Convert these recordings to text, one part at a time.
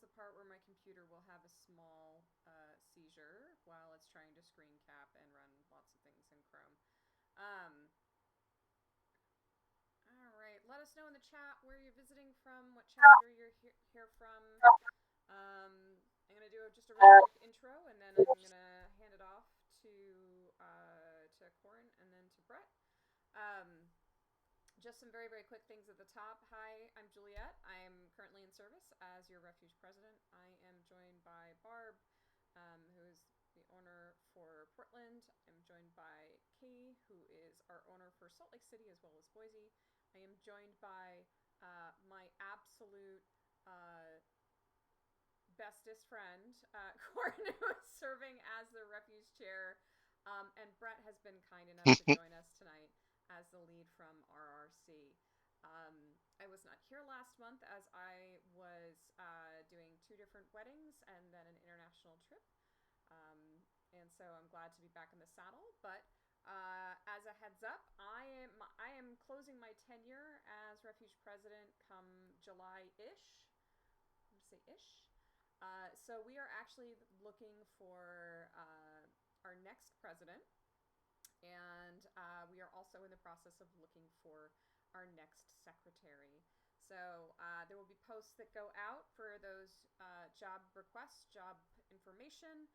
the part where my computer will have a small seizure while it's trying to screen cap and run lots of things in Chrome. Um, all right, let us know in the chat where you're visiting from, what chapter you're here from. I'm gonna do just a really quick intro, and then I'm gonna hand it off to Corin and then to Brett. Um, just some very, very quick things at the top. Hi, I'm Juliet. I am currently in service as your Refuge president. I am joined by Barb, who is the owner for Portland. I'm joined by Kay, who is our owner for Salt Lake City as well as Boise. I am joined by my absolute bestest friend, Corin, who is serving as the Refuge chair. And Brett has been kind enough to join us tonight as the lead from RRC. I was not here last month as I was doing 2 different weddings and then an international trip. And so I'm glad to be back in the saddle. But as a heads up, I am closing my tenure as Refuge president come July-ish. I'm going to say ish. So we are actually looking for our next president, and we are also in the process of looking for our next secretary. So there will be posts that go out for those job requests, job information.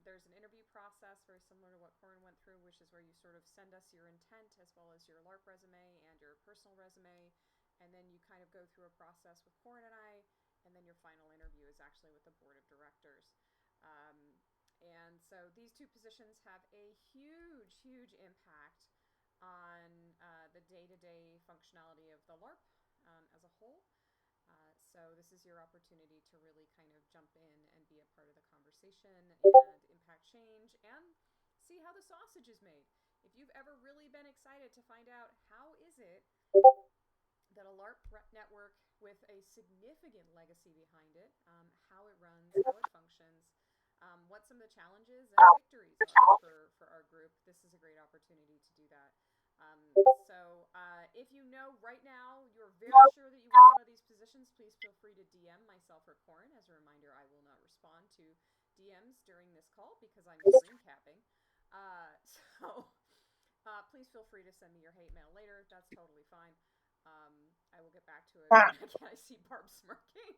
There's an interview process very similar to what Corin went through, which is where you sort of send us your intent as well as your LARP resume and your personal resume, and then you kind of go through a process with Corin and I, and then your final interview is actually with the board of directors. And so these 2 positions have a huge, huge impact on the day-to-day functionality of the LARP as a whole. So this is your opportunity to really kind of jump in and be a part of the conversation and impact change and see how the sausage is made. If you've ever really been excited to find out how is it that a LARP network with a significant legacy behind it, how it runs, how it functions, what some of the challenges and victories are for our group, this is a great opportunity to do that. So if you know right now you're very sure that you want one of these positions, please feel free to DM myself or Corin. As a reminder, I will not respond to DMs during this call because I'm screen capping. So please feel free to send me your hate mail later. That's totally fine. I will get back to it. I see Barb smirking.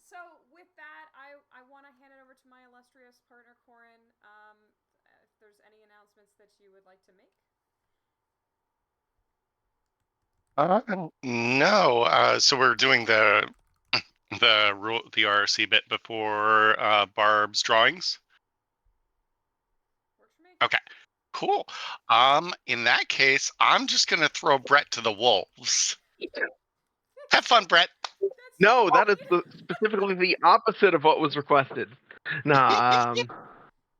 So with that, I want to hand it over to my illustrious partner, Corin. If there's any announcements that you would like to make. No. So we're doing the RRC bit before Barb's drawings. Works for me. Okay. Cool. In that case, I'm just gonna throw Brett to the wolves. Have fun, Brett. No, that is specifically the opposite of what was requested. Nah.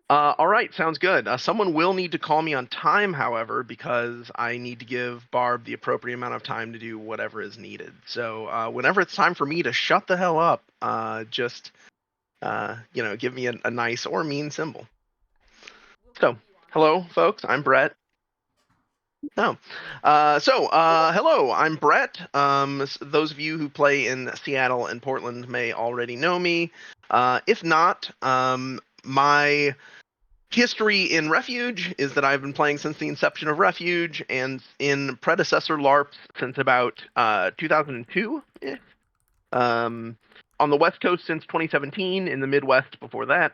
All right, sounds good. Someone will need to call me on time, however, because I need to give Barb the appropriate amount of time to do whatever is needed. So whenever it's time for me to shut the hell up, just give me a nice or mean symbol. So, hello, folks. I'm Brett. Oh. Hello, I'm Brett. Those of you who play in Seattle and Portland may already know me. If not, my history in Refuge is that I've been playing since the inception of Refuge and in predecessor LARPs since about 2002. On the West Coast since 2017, in the Midwest before that.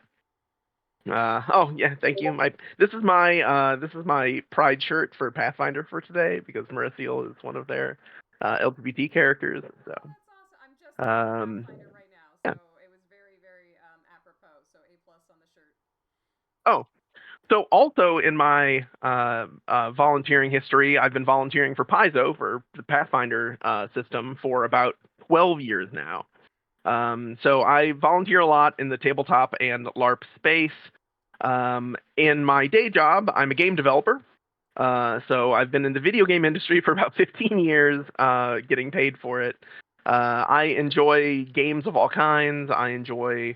Thank you. This is my pride shirt for Pathfinder for today because Marithiel is one of their LGBT characters. So. That's awesome. I'm just Pathfinder right now, so it was very, very apropos. So A+ on the shirt. Oh, so also in my volunteering history, I've been volunteering for Paizo for the Pathfinder system for about 12 years now. So I volunteer a lot in the tabletop and LARP space. In my day job, I'm a game developer. So I've been in the video game industry for about 15 years, getting paid for it. I enjoy games of all kinds. I enjoy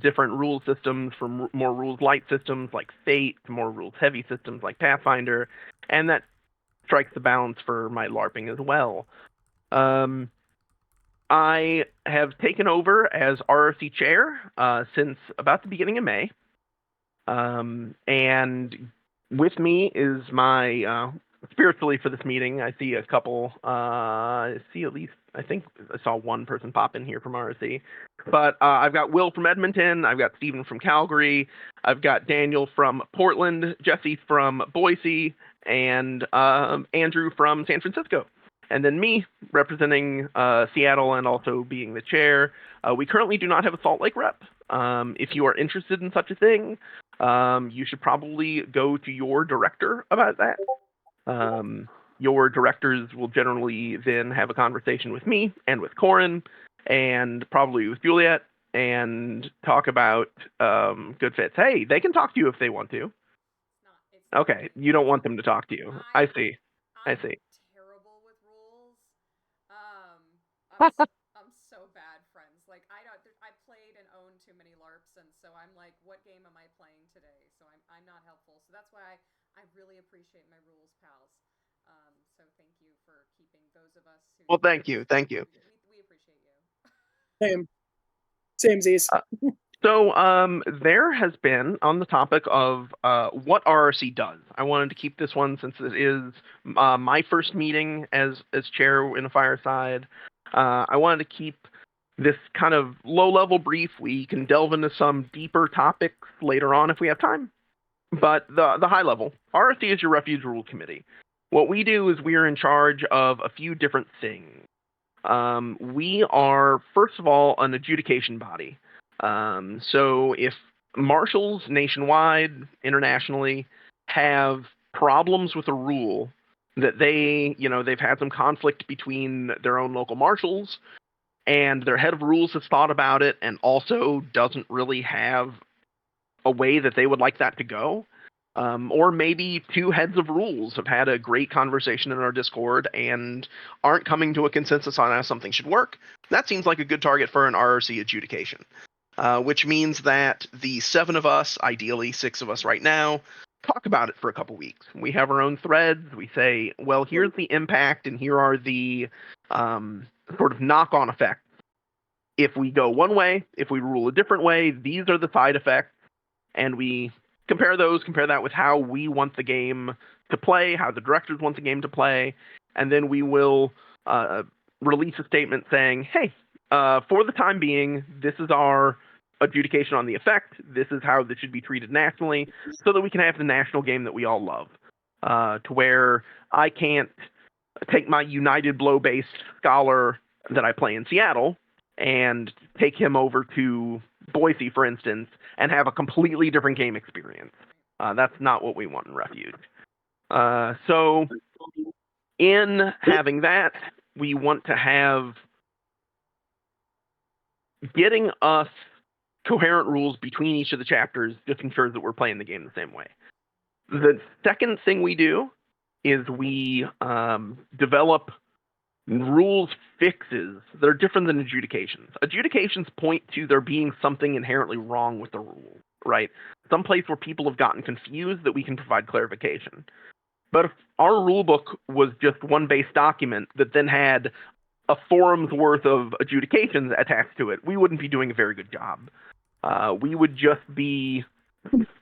different rule systems, from more rules light systems like Fate to more rules heavy systems like Pathfinder, and that strikes the balance for my LARPing as well. I have taken over as RRC chair since about the beginning of May. And with me is my spiritually for this meeting. I see a couple. I see at least. I think I saw one person pop in here from RRC. But I've got Will from Edmonton. I've got Stephen from Calgary. I've got Daniel from Portland. Jesse from Boise, and Andrew from San Francisco. And then me representing Seattle and also being the chair. We currently do not have a Salt Lake rep. If you are interested in such a thing, you should probably go to your director about that. Your directors will generally then have a conversation with me and with Corin and probably with Juliet and talk about good fits. Hey, they can talk to you if they want to. Okay, you don't want them to talk to you. I see. I see. I'm terrible with rules. I'm so bad, friends. Like I played and owned too many LARPs, and so I'm like, what game am I playing today? So I'm not helpful. So that's why I really appreciate my rules pals. So thank you for keeping those of us who. Well, thank you. We appreciate you. Same Z's. So there has been, on the topic of what RRC does, I wanted to keep this one since it is my first meeting as chair in a Fireside. I wanted to keep this kind of low-level brief. We can delve into some deeper topics later on if we have time. But the high level, RRC is your Refuge Rule Committee. What we do is we are in charge of a few different things. We are, first of all, an adjudication body. So if marshals nationwide, internationally, have problems with a rule that they've had some conflict between their own local marshals, and their head of rules has thought about it and also doesn't really have a way that they would like that to go. Or maybe two heads of rules have had a great conversation in our Discord and aren't coming to a consensus on how something should work. That seems like a good target for an RRC adjudication. Which means that the 7 of us, ideally 6 of us right now, talk about it for a couple weeks. We have our own threads. We say, well, here's the impact and here are the sort of knock-on effects. If we go one way, if we rule a different way, these are the side effects. And we compare that with how we want the game to play, how the directors want the game to play, and then we will release a statement saying, hey, for the time being, this is our adjudication on the effect. This is how this should be treated nationally, so that we can have the national game that we all love. To where I can't take my United Blow-based scholar that I play in Seattle and take him over to Boise, for instance, and have a completely different game experience. That's not what we want in Refuge. So in having that, we want to have getting us coherent rules between each of the chapters just ensures that we're playing the game the same way. The second thing we do is we develop rules fixes that are different than adjudications. Adjudications point to there being something inherently wrong with the rule, right? Some place where people have gotten confused that we can provide clarification. But if our rule book was just one base document that then had a forum's worth of adjudications attached to it, we wouldn't be doing a very good job. We would just be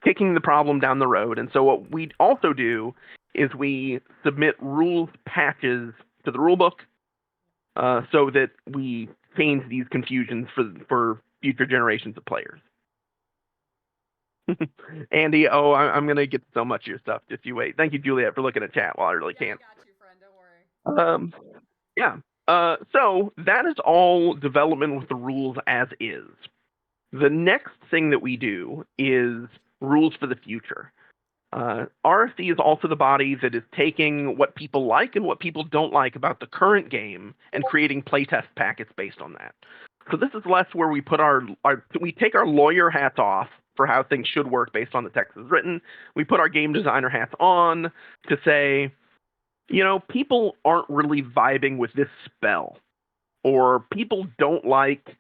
kicking the problem down the road. And so what we also do is we submit rules patches to the rulebook so that we change these confusions for future generations of players. Andy, I'm going to get so much of your stuff. Just you wait. Thank you, Juliet, for looking at chat while I really can't. I got you, friend. Don't worry. Yeah. So that is all development with the rules as is. The next thing that we do is rules for the future. RFC is also the body that is taking what people like and what people don't like about the current game and creating playtest packets based on that. So this is less where we put we take our lawyer hats off for how things should work based on the text as written. We put our game designer hats on to say, people aren't really vibing with this spell, or people don't like,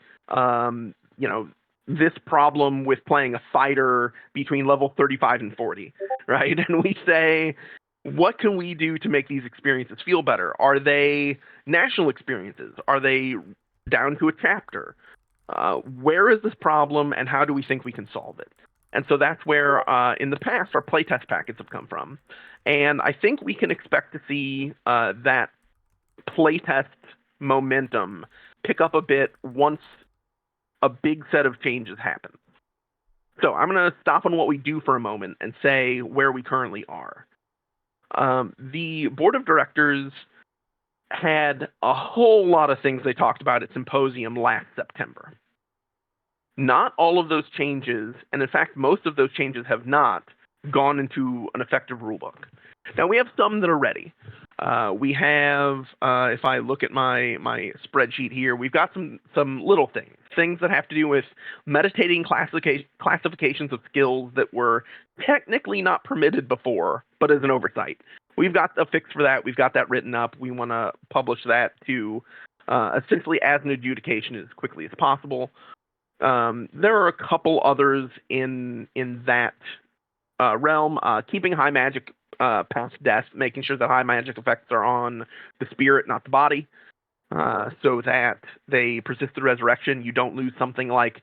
this problem with playing a fighter between level 35 and 40, right? And we say, what can we do to make these experiences feel better? Are they national experiences? Are they down to a chapter. Where is this problem, and how do we think we can solve it? And so that's where, in the past, our playtest packets have come from. And I think we can expect to see that playtest momentum pick up a bit once a big set of changes happen. So I'm going to stop on what we do for a moment and say where we currently are. The board of directors had a whole lot of things they talked about at Symposium last September. Not all of those changes, and in fact, most of those changes have not gone into an effective rulebook. Now, we have some that are ready. We have, if I look at my spreadsheet here, we've got some little things that have to do with meditating classifications of skills that were technically not permitted before, but as an oversight. We've got a fix for that. We've got that written up. We want to publish that to essentially as an adjudication as quickly as possible. There are a couple others in that realm. Keeping high magic past death, making sure that high magic effects are on the spirit, not the body, so that they persist through resurrection. You don't lose something like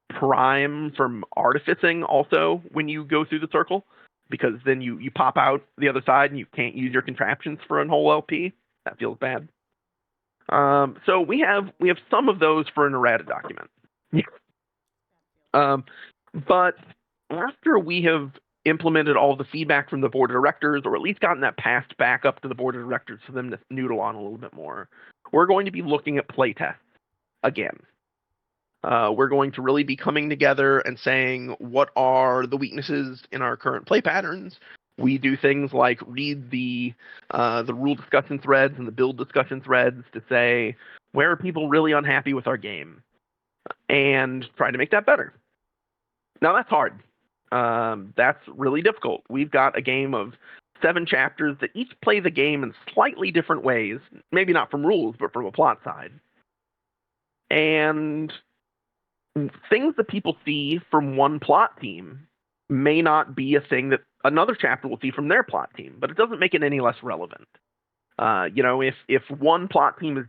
prime from artificing also when you go through the circle, because then you pop out the other side and you can't use your contraptions for a whole LP. That feels bad. So we have some of those for an errata document. But after we have implemented all the feedback from the board of directors, or at least gotten that passed back up to the board of directors for them to noodle on a little bit more, we're going to be looking at playtests again. We're going to really be coming together and saying, what are the weaknesses in our current play patterns? We do things like read the rule discussion threads and the build discussion threads to say, where are people really unhappy with our game? And try to make that better. Now, that's hard. That's really difficult. We've got a game of 7 chapters that each play the game in slightly different ways, maybe not from rules, but from a plot side. And things that people see from one plot team may not be a thing that another chapter will see from their plot team, but it doesn't make it any less relevant. If one plot team is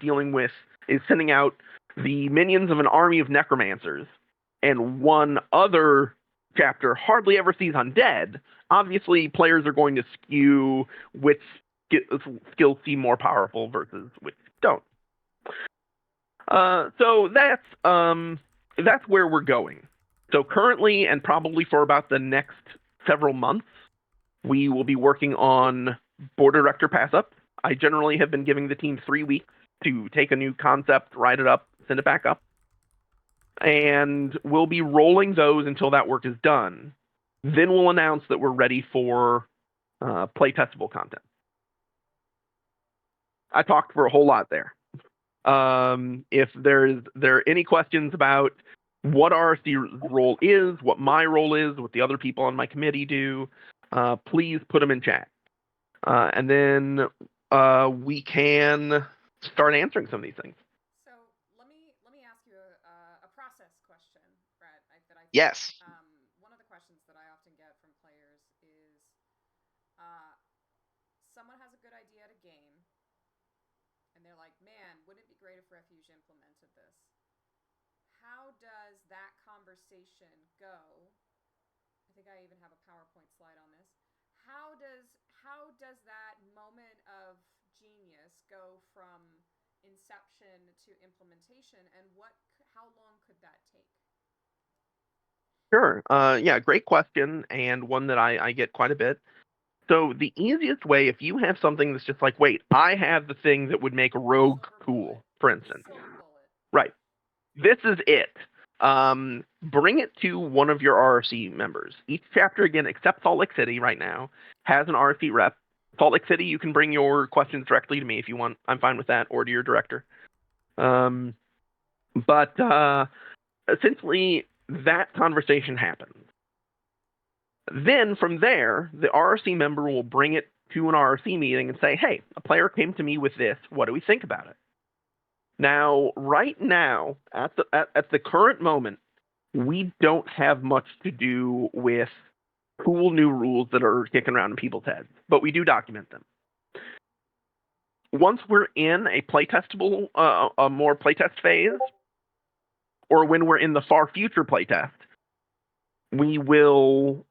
sending out the minions of an army of necromancers, and one other chapter hardly ever sees undead, obviously players are going to skew which skills seem more powerful versus which don't. So that's where we're going. So currently, and probably for about the next several months, we will be working on board director pass-ups. I generally have been giving the team 3 weeks to take a new concept, write it up, send it back up. And we'll be rolling those until that work is done. Then we'll announce that we're ready for playtestable content. I talked for a whole lot there. If there are any questions about what RSD's role is, what my role is, what the other people on my committee do, please put them in chat. And then we can start answering some of these things. So let me ask you a process question, Brett. That I think, yes. One of the questions that I often get from players is, someone has a good idea at a game, and they're like, "Man, wouldn't it be great if Refuge implemented this?" How does that conversation go? I think I even have a PowerPoint slide on this. How does that moment of genius go from inception to implementation, and how long could that take? Sure. Yeah, great question, and one that I get quite a bit. So the easiest way, if you have something that's just like, wait, I have the thing that would make a rogue cool, for instance. Right. This is it. Bring it to one of your RRC members. Each chapter, again, except Salt Lake City right now, has an RRC rep. Salt Lake City, you can bring your questions directly to me if you want. I'm fine with that, or to your director. But essentially, that conversation happens. Then from there, the RRC member will bring it to an RRC meeting and say, hey, a player came to me with this. What do we think about it? Now, right now, at the current moment, we don't have much to do with cool new rules that are kicking around in people's heads, but we do document them. once we're in a playtestable, a more playtest phase, or when we're in the far future playtest, we will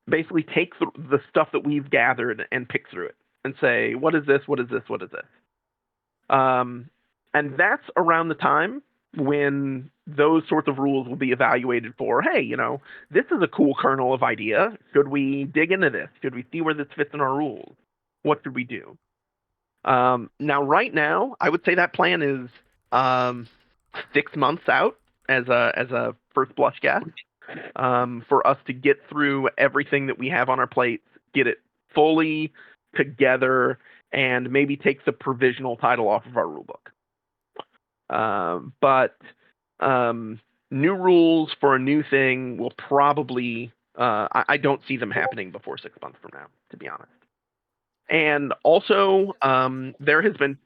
basically take the stuff that we've gathered and pick through it and say, what is this? What is this? What is this? And that's around the time when those sorts of rules will be evaluated for, hey, this is a cool kernel of idea. Should we dig into this? Should we see where this fits in our rules? What should we do? Now, right now, I would say that plan is 6 months out as a first blush guess, for us to get through everything that we have on our plates, get it fully together, and maybe take the provisional title off of our rulebook. But new rules for a new thing will probably, I don't see them happening before 6 months from now, to be honest. And also, there has been,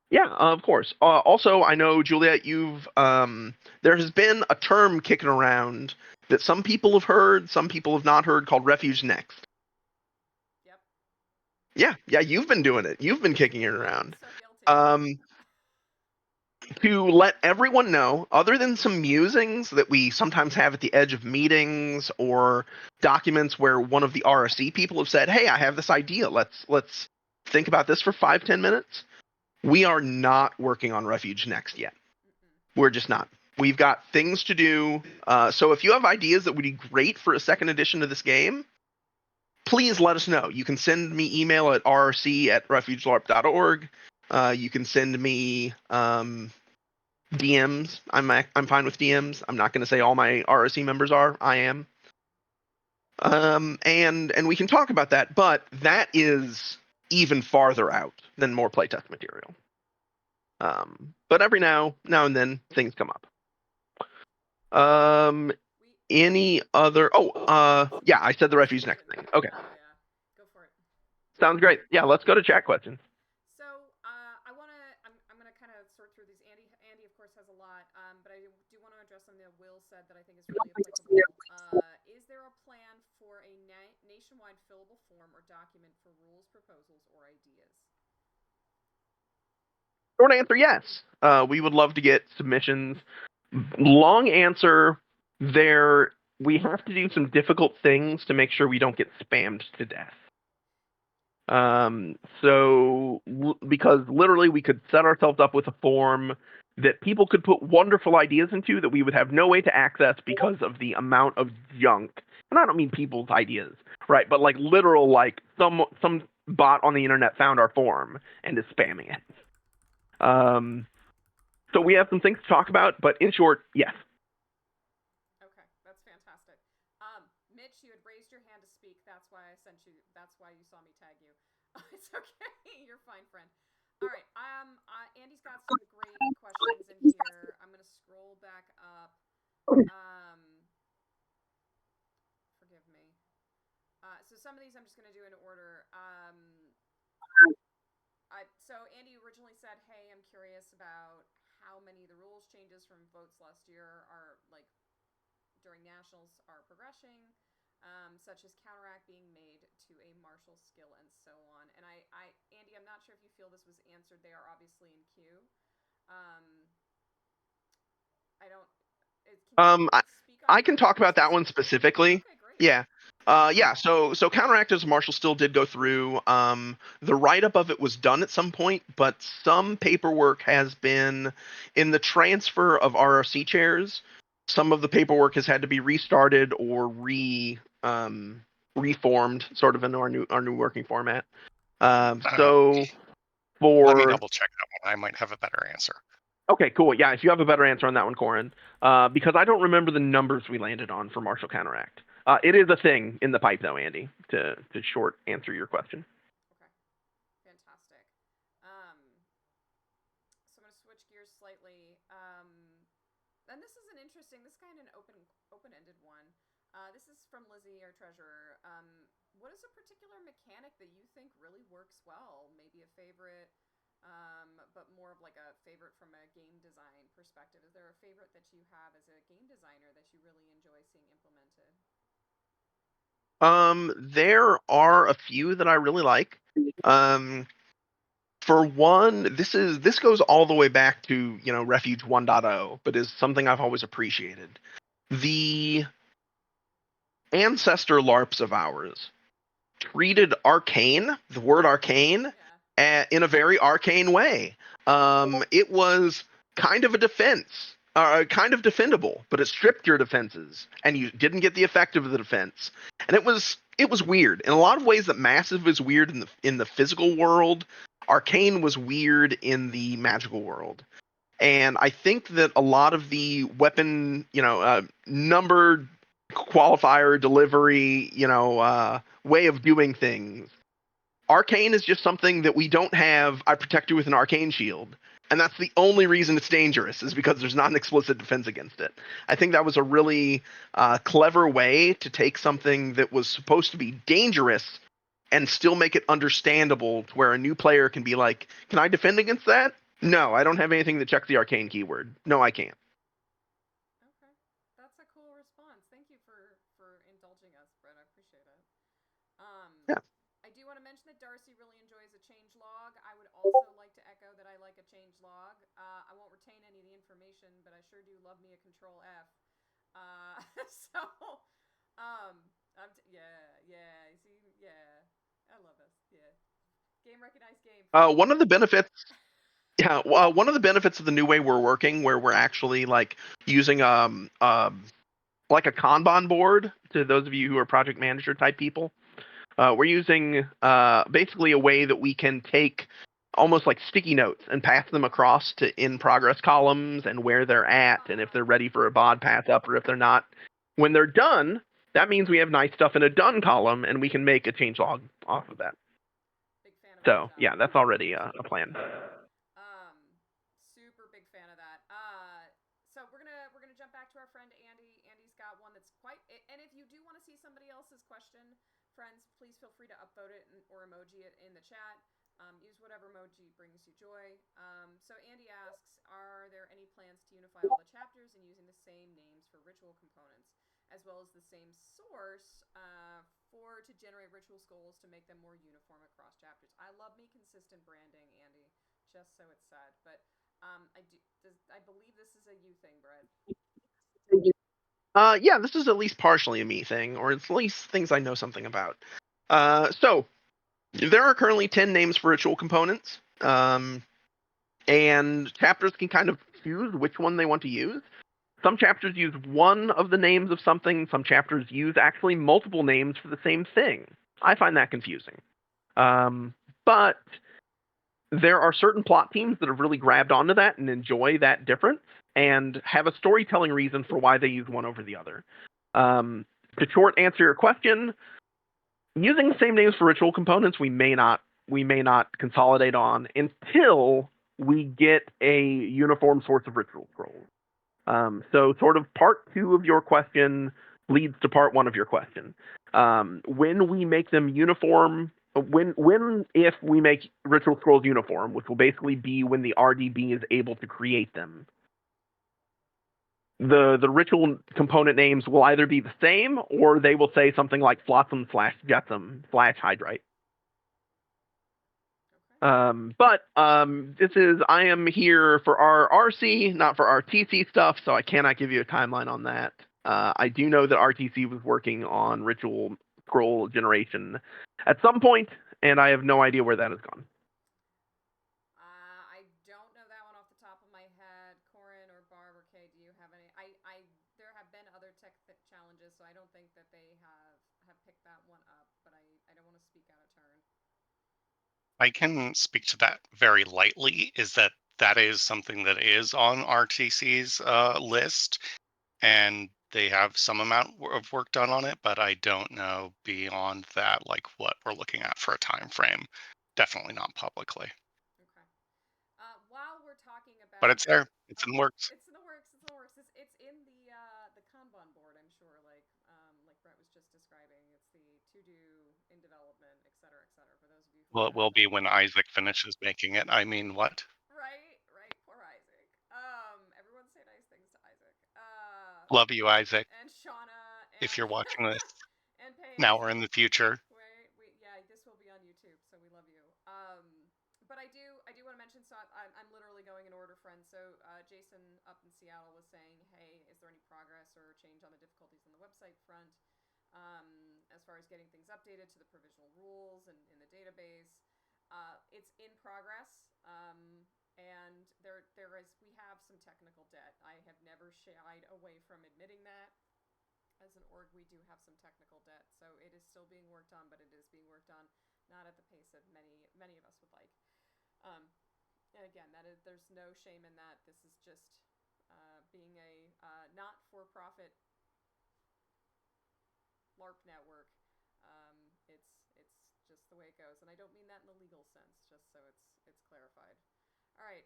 yeah, of course. Also, I know, Juliet, there has been a term kicking around that some people have heard, some people have not heard, called Refuge Next. Yep. Yeah, you've been doing it. You've been kicking it around. So guilty. To let everyone know, other than some musings that we sometimes have at the edge of meetings or documents where one of the RSC people have said, hey, I have this idea. Let's think about this for 5-10 minutes. We are not working on Refuge Next yet. We're just not. We've got things to do. So if you have ideas that would be great for a second edition of this game, please let us know. You can send me email at rc@refugelarp.org. You can send me DMs. I'm fine with DMs. I'm not going to say all my RSC members are. I am. And we can talk about that, but that is even farther out than more playtest material. But every now and then things come up. Any other? Yeah, I said the Refuge Next thing. Okay. Oh yeah, go for it. Sounds great. Yeah, let's go to chat questions. So I'm gonna kind of sort through these. Andy of course has a lot, but I do want to address something that Will said that I think is really applicable. Is there a plan for a nationwide fillable form or document for rules, proposals, or ideas? Short answer, yes. We would love to get submissions. Long answer, we have to do some difficult things to make sure we don't get spammed to death. Because literally we could set ourselves up with a form that people could put wonderful ideas into that we would have no way to access because of the amount of junk. And I don't mean people's ideas, right? But like literal, like some bot on the internet found our form and is spamming it. So we have some things to talk about, but in short, yes. Okay, that's fantastic. Mitch, you had raised your hand to speak. That's why I sent you. That's why you saw me tag you. It's okay. You're fine, friend. All right. Andy's got some great questions in here. I'm gonna scroll back up. Forgive me. So some of these I'm just gonna do in order. So Andy originally said, "Hey, I'm curious about how many of the rules changes from votes last year are like during nationals are progressing, such as counteract being made to a martial skill and so on." And Andy, I'm not sure if you feel this was answered. They are obviously in queue. I don't. I can talk about that one specifically. Okay, great. Yeah. So Counteract as Marshall still did go through. The write-up of it was done at some point, but some paperwork has been in the transfer of RRC chairs. Some of the paperwork has had to be restarted or reformed, sort of in our new working format. So let me double check that one. I might have a better answer. Okay, cool. Yeah, if you have a better answer on that one, Corin, because I don't remember the numbers we landed on for Martial Counteract. It is a thing in the pipe, though, Andy, to short answer your question. Okay, fantastic. So I'm going to switch gears slightly. And this is this is kind of an open-ended one. This is from Lizzie, our treasurer. What is a particular mechanic that you think really works well? Maybe a favorite, but more of like a favorite from a game design perspective. Is there a favorite that you have as a game designer that you really enjoy seeing implemented? There are a few that I really like. For one, this goes all the way back to Refuge 1.0, but is something I've always appreciated. The ancestor LARPs of ours treated arcane, the word arcane, in a very arcane way. It was kind of a defense, kind of defendable, but it stripped your defenses, and you didn't get the effect of the defense. And it was weird in a lot of ways. That Massive is weird in the physical world. Arcane was weird in the magical world. And I think that a lot of the weapon, numbered qualifier delivery, way of doing things. Arcane is just something that we don't have. I protect you with an arcane shield. And that's the only reason it's dangerous, is because there's not an explicit defense against it. I think that was a really clever way to take something that was supposed to be dangerous and still make it understandable, to where a new player can be like, can I defend against that? No, I don't have anything that checks the arcane keyword. No, I can't. Okay, that's a cool response. Thank you for indulging us, Brett. I appreciate it. Yeah. I do want to mention that Darcy really enjoys a change log. I would also like to echo that I like a change log. I won't retain any of the information, but I sure do love me a control F. So, I love this. Yeah, game recognized game. One of the benefits. Yeah, one of the benefits of the new way we're working, where we're actually like using like a Kanban board. To those of you who are project manager type people, we're using basically a way that we can take almost like sticky notes and pass them across to in progress columns and where they're at, and if they're ready for a bod pass up or if they're not. When they're done, that means we have nice stuff in a done column, and we can make a change log off of that. Big fan of So that. yeah, that's already a plan. Super big fan of that. So we're gonna jump back to our friend Andy. Andy's got one that's quite. And if you do want to see somebody else's question, friends, please feel free to upvote it or emoji it in the chat. Use whatever emoji brings you joy. So Andy asks, are there any plans to unify all the chapters and using the same names for ritual components, as well as the same source to generate ritual scrolls to make them more uniform across chapters? I love me consistent branding, Andy. Just so it's said, but I believe this is a you thing, Brett. Yeah, this is at least partially a me thing, or at least things I know something about. So there are currently 10 names for ritual components, and chapters can kind of choose which one they want to use. Some chapters use one of the names of something. Some chapters use actually multiple names for the same thing. I find that confusing. But there are certain plot teams that have really grabbed onto that and enjoy that difference and have a storytelling reason for why they use one over the other. To short answer your question, using the same names for ritual components, we may not consolidate on until we get a uniform source of ritual scrolls. So sort of part 2 of your question leads to part 1 of your question. When we make them uniform, if we make ritual scrolls uniform, which will basically be when the RDB is able to create them, the ritual component names will either be the same, or they will say something like Flotsam/Jetsam /Hydrite. But I am here for our RC, not for our TC stuff, so I cannot give you a timeline on that. I do know that RTC was working on ritual scroll generation at some point, and I have no idea where that has gone. I don't know that one off the top of my head. Corin or Barb or Kay, do you have any? There have been other tech challenges, so I don't think that they have picked that one up, but I don't want to speak out of turn. I can speak to that very lightly, is that is something that is on RTC's list, and they have some amount of work done on it, but I don't know beyond that, like what we're looking at for a time frame. Definitely not publicly. Okay. While we're talking about, but it's there. It's in the works. It's in the works. It's in the works. It's in the Kanban board, I'm sure. Like Brett was just describing, it's the to do in development, et cetera, et cetera. For those of you who Well, it will be when Isaac finishes making it. I mean, what? Right. Poor Isaac. Everyone say nice things to Isaac. Love you, Isaac. And Shauna. And if you're watching this, and now or in the future. This will be on YouTube, so we love you. But I do want to mention. So I'm literally going in order, friends. So Jason up in Seattle was saying, hey, is there any progress or change on the difficulties on the website front, as far as getting things updated to the provisional rules and in the database? It's in progress. And we have some technical debt. I have never shied away from admitting that. As an org, we do have some technical debt, so it is still being worked on, but it is being worked on not at the pace that many of us would like. And again, there's no shame in that. This is just being a not-for-profit LARP network. It's just the way it goes, and I don't mean that in the legal sense, just so it's clarified. All right.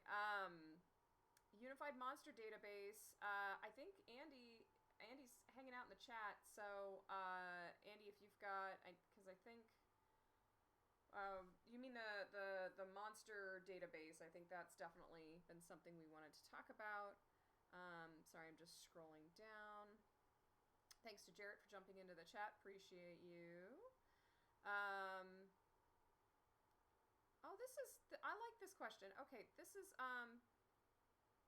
Unified Monster Database. I think Andy's hanging out in the chat. So Andy, if you've got, because I think you mean the monster database. I think that's definitely been something we wanted to talk about. Sorry, I'm just scrolling down. Thanks to Jarrett for jumping into the chat. Appreciate you. I like this question. Okay, this is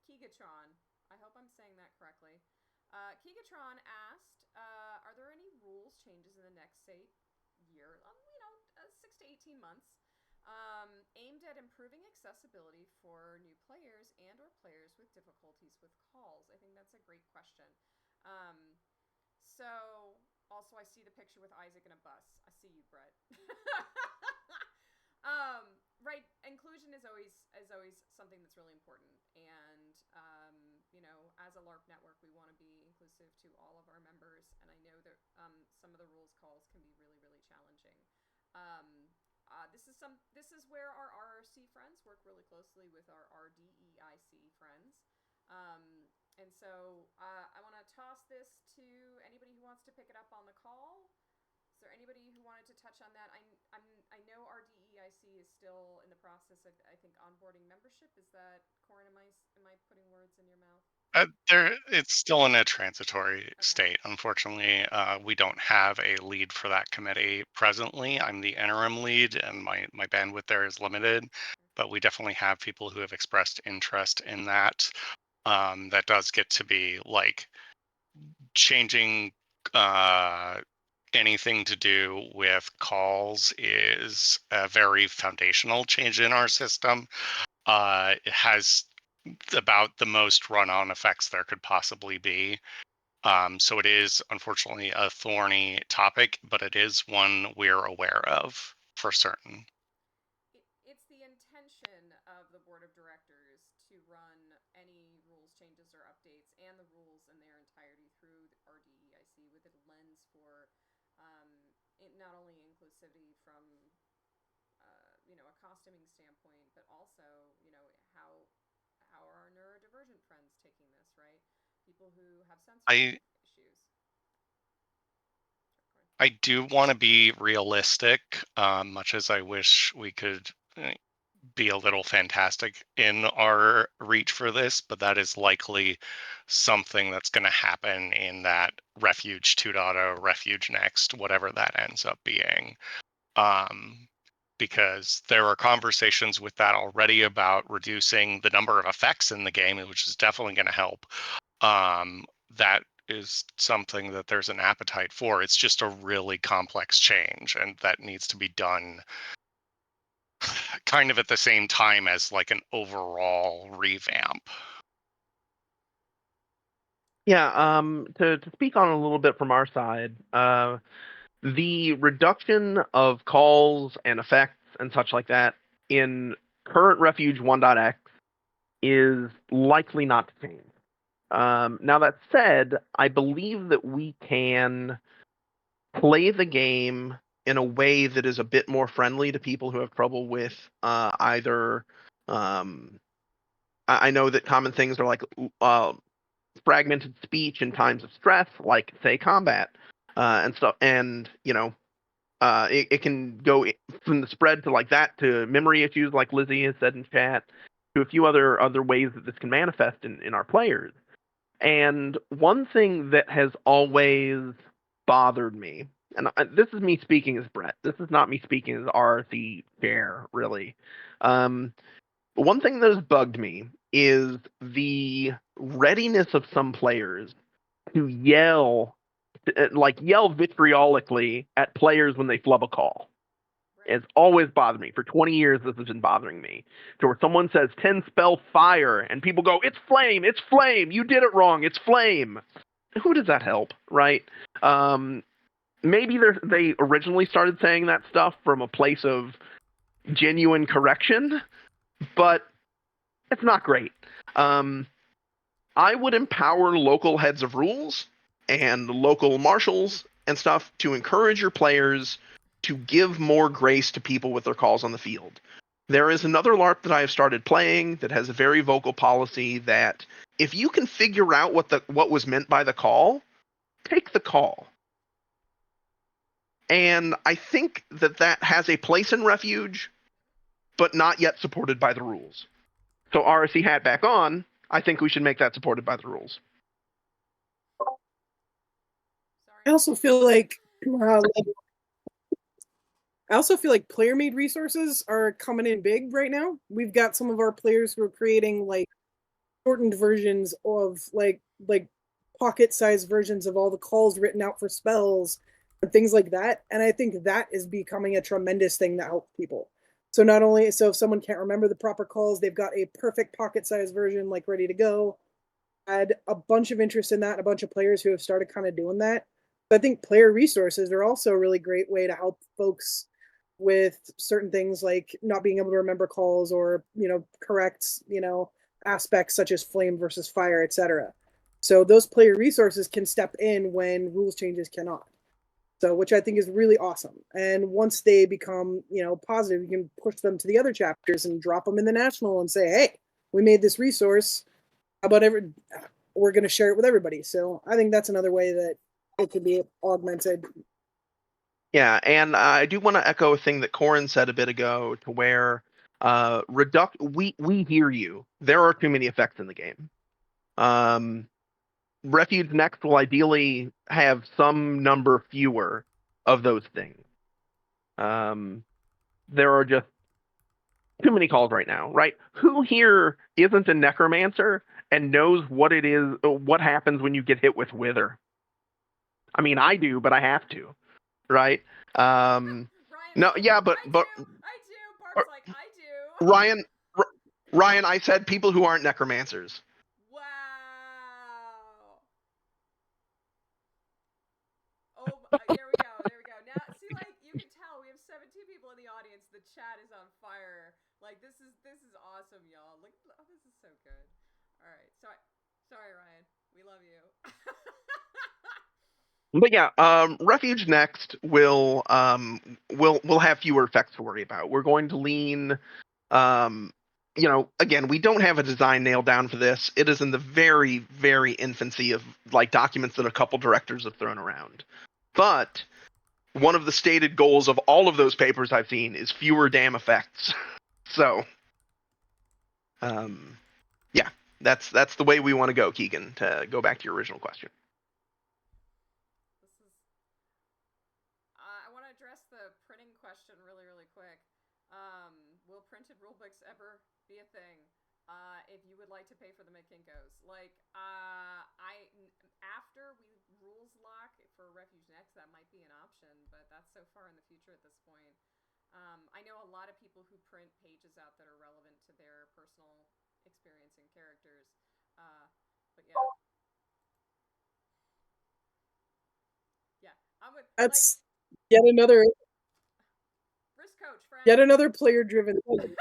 Keegatron. I hope I'm saying that correctly. Keegatron asked, are there any rules changes in the next, say, year, 6 to 18 months, aimed at improving accessibility for new players and or players with difficulties with calls? I think that's a great question. So, also I see the picture with Isaac in a bus. I see you, Brett. Right, inclusion is always something that's really important, and as a LARP network, we want to be inclusive to all of our members, and I know that some of the rules calls can be really, really challenging. This is where our RRC friends work really closely with our RDEIC friends, and so I want to toss this to anybody who wants to pick it up on the call. Is there anybody who wanted to touch on that? I know our DEIC is still in the process of, I think, onboarding membership. Is that, Corin, am I putting words in your mouth? It's still in a transitory state. Unfortunately, we don't have a lead for that committee presently. I'm the interim lead, and my bandwidth there is limited. But we definitely have people who have expressed interest in that. That does get to be like changing anything to do with calls is a very foundational change in our system. It has about the most run-on effects there could possibly be. So it is unfortunately a thorny topic, but it is one we're aware of for certain. It's the intention of the board of directors to run any rules changes or updates and the rules in their entirety through our DEIC with a lens for not only inclusivity from a costuming standpoint, but also how are our neurodivergent friends taking this, right? People who have sensory issues. I do want to be realistic, much as I wish we could be a little fantastic in our reach for this, but that is likely something that's going to happen in that Refuge 2.0, Refuge Next, whatever that ends up being. Because there are conversations with that already about reducing the number of effects in the game, which is definitely going to help. That is something that there's an appetite for. It's just a really complex change, and that needs to be done kind of at the same time as like an overall revamp. Yeah, to speak on a little bit from our side, the reduction of calls and effects and such like that in current Refuge 1.x is likely not to change. Now that said, I believe that we can play the game in a way that is a bit more friendly to people who have trouble with either. I know that common things are like fragmented speech in times of stress, like say combat and stuff, and it can go from the spread to like that to memory issues, like Lizzie has said in chat, to a few other ways that this can manifest in our players. And one thing that has always bothered me and this is me speaking as Brett. This is not me speaking as RC chair, really. One thing that has bugged me is the readiness of some players to yell vitriolically at players when they flub a call. Right. It's always bothered me. For 20 years, this has been bothering me. To where someone says 10 spell fire, and people go, it's flame, you did it wrong, it's flame. Who does that help, right? Maybe they originally started saying that stuff from a place of genuine correction, but it's not great. I would empower local heads of rules and local marshals and stuff to encourage your players to give more grace to people with their calls on the field. There is another LARP that I have started playing that has a very vocal policy that if you can figure out what was meant by the call, take the call. And I think that has a place in Refuge, but not yet supported by the rules. So RSC hat back on, I think we should make that supported by the rules. I also feel like player-made resources are coming in big right now. We've got some of our players who are creating like shortened versions of like pocket-sized versions of all the calls written out for spells and things like that. And I think that is becoming a tremendous thing that helps people. So not only if someone can't remember the proper calls, they've got a perfect pocket-sized version like ready to go. Had a bunch of interest in that, and a bunch of players who have started kind of doing that. But I think player resources are also a really great way to help folks with certain things like not being able to remember calls or, correct, aspects such as flame versus fire, etc. So those player resources can step in when rules changes cannot. So, which I think is really awesome. And once they become, positive, you can push them to the other chapters and drop them in the national and say, hey, we made this resource. How about we're going to share it with everybody. So I think that's another way that it could be augmented. Yeah, and I do want to echo a thing that Corin said a bit ago, to where we hear you. There are too many effects in the game. Refuge Next will ideally have some number fewer of those things. There are just too many calls right now, right? Who here isn't a necromancer and knows what it is, what happens when you get hit with wither? I mean, I do, but I have to, right? Ryan, no, yeah, but I do. Barb's like, I do. Ryan, I said people who aren't necromancers. Wow. Oh, there we go. Now, see, like, you can tell we have 17 people in the audience. The chat is on fire. Like, this is awesome, y'all. Look, oh, this is so good. All right, sorry, Ryan. We love you. But yeah, Refuge Next will have fewer effects to worry about. We're going to lean, again, we don't have a design nailed down for this. It is in the very, very infancy of like documents that a couple directors have thrown around. But one of the stated goals of all of those papers I've seen is fewer damn effects. So, yeah, that's the way we want to go, Keegan, to go back to your original question. I want to address the printing question really, really quick. Will printed rulebooks ever be a thing? If you would like to pay for them at Kinko's, after we rules lock for Refuge Next, that might be an option, but that's so far in the future at this point. I know a lot of people who print pages out that are relevant to their personal experience and characters, but yeah. That's yet another risk coach, friend. Yet another player-driven thing.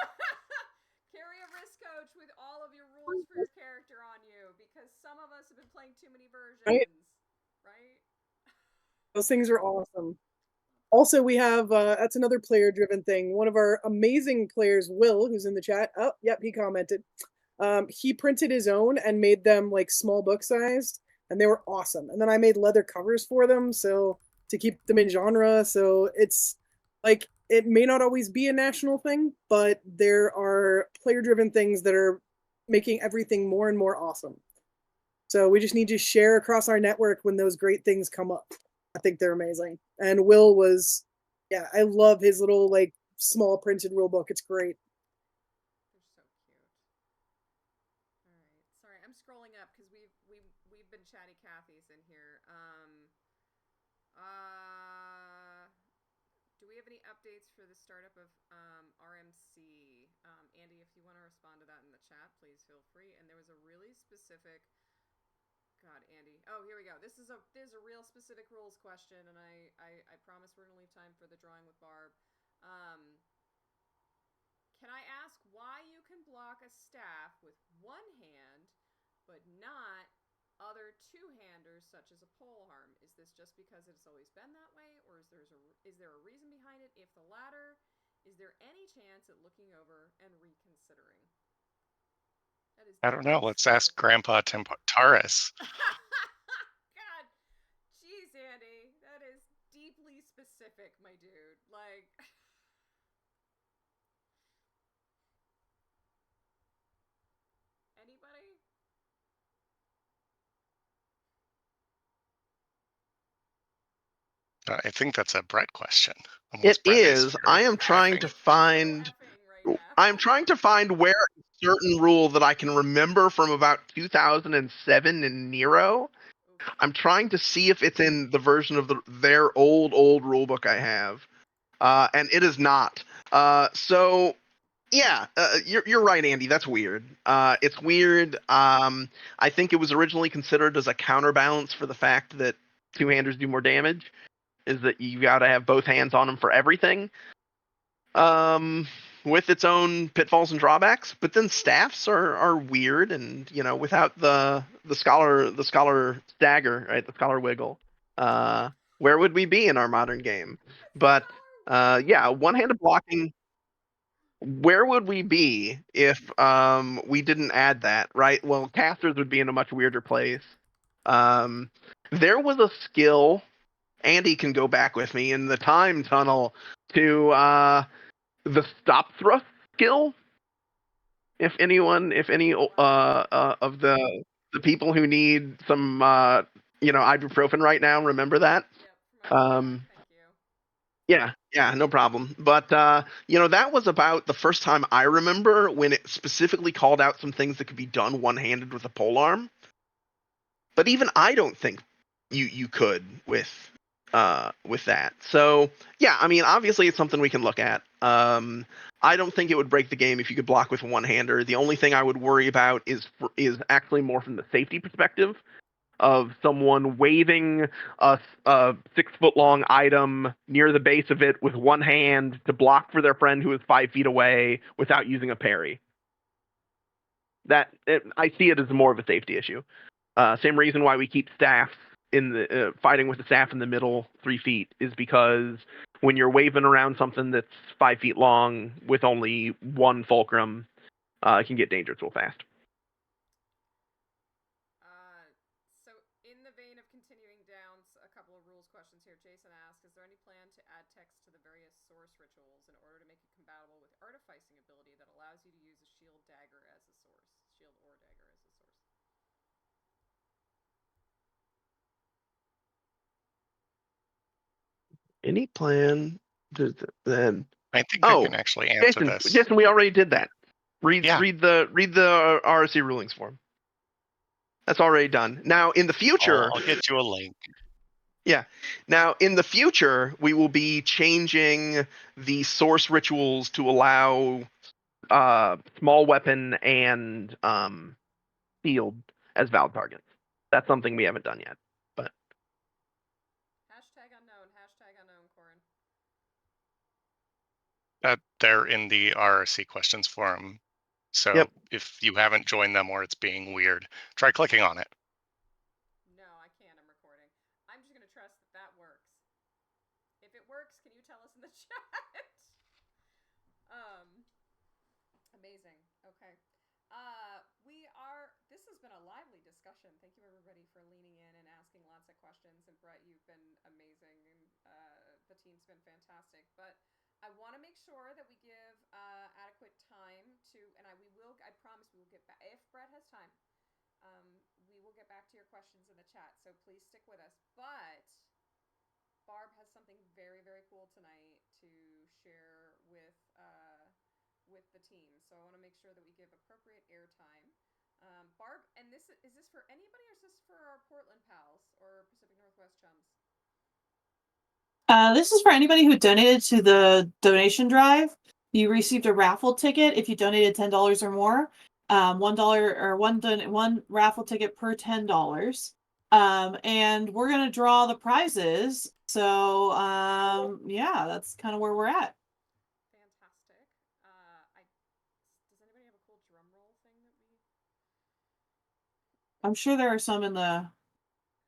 Carry a risk coach with all of your rules for your character on you, because some of us have been playing too many versions, right? Those things are awesome. Also, we have that's another player-driven thing. One of our amazing players, Will, who's in the chat. Oh, yep, he commented. He printed his own and made them like small book sized, and they were awesome. And then I made leather covers for them, so to keep them in genre. So it's like it may not always be a national thing, but there are player-driven things that are making everything more and more awesome. So we just need to share across our network when those great things come up. I think they're amazing. And Will was, yeah, I love his little like small printed rule book. It's great. They're so cute. All right. Sorry, I'm scrolling up because we've been chatty Cathy's in here. Uh, do we have any updates for the startup of RMC? Andy, if you want to respond to that in the chat, please feel free. And there was a really specific. God, Andy. Oh, here we go. There's a real specific rules question, and I promise we're gonna leave time for the drawing with Barb. Um, can I ask why you can block a staff with one hand, but not other two-handers such as a pole arm? Is this just because it's always been that way, or is there a reason behind it? If the latter, is there any chance at looking over and reconsidering? That is I don't know. Let's ask specific. Grandpa Taurus. God, jeez, Andy, that is deeply specific, my dude. Like, anybody? I think that's a Brett question. Unless It Brett is is. very Right now. I'm trying to find where a certain rule that I can remember from about 2007 in Nero. Oof. I'm trying to see if it's in the version of their old rule book I have, and it is not. So yeah, you're right, Andy. That's weird. It's weird. I think it was originally considered as a counterbalance for the fact that two-handers do more damage. Is that you got to have both hands on them for everything. With its own pitfalls and drawbacks. But then staffs are weird, and without the scholar stagger, right, the scholar wiggle, where would we be in our modern game? But yeah, one-handed blocking. Where would we be if we didn't add that, right? Well, casters would be in a much weirder place. There was a skill. Andy can go back with me in the time tunnel to the stop thrust skill. If any of the people who need some ibuprofen right now remember that. Yep, for my Um, back, thank you. yeah, no problem. But that was about the first time I remember when it specifically called out some things that could be done one-handed with a polearm. But even I don't think you could with that. So yeah, I mean, obviously it's something we can look at. I don't think it would break the game if you could block with one-hander. The only thing I would worry about is actually more from the safety perspective of someone waving a 6-foot-long item near the base of it with one hand to block for their friend who is 5 feet away without using a parry. I see it as more of a safety issue. Same reason why we keep staffs in the fighting with the staff in the middle 3 feet is because when you're waving around something that's 5 feet long with only one fulcrum, it can get dangerous real fast. So in the vein of continuing down a couple of rules questions here, Jason asks, is there any plan to add text to the various source rituals in order to make it compatible with artificing ability that allows you to use a shield or dagger as a source? Any plan? Then I think I can actually answer this. Jason, we already did that. Read Yeah. the RSC rulings form. That's already done. Now in the future, I'll get you a link. yeah. Now in the future, we will be changing the source rituals to allow small weapon and field as valid targets. That's something we haven't done yet. But Hashtag unknown, Corin. They're in the RRC questions forum. So yep. If you haven't joined them or it's being weird, try clicking on it. No, I can't. I'm recording. I'm just going to trust that works. If it works, can you tell us in the chat? Amazing. Okay. This has been a lively discussion. Thank you everybody for leaning in and asking lots of questions. And Brett, you've been amazing, and the team's been fantastic. But I want to make sure that we give adequate time to, and I promise we will get back if Brett has time. We will get back to your questions in the chat. So please stick with us. But Barb has something very, very cool tonight to share with the team. So I want to make sure that we give appropriate airtime. Barb, and this is this for anybody, or is this for our Portland pals or Pacific Northwest chums? This is for anybody who donated to the donation drive. You received a raffle ticket if you donated $10 or more. $1 or one raffle ticket per $10. And we're gonna draw the prizes. So yeah, that's kind of where we're at. Fantastic. Does anybody have a cool drum roll thing that we? I'm sure there are some in the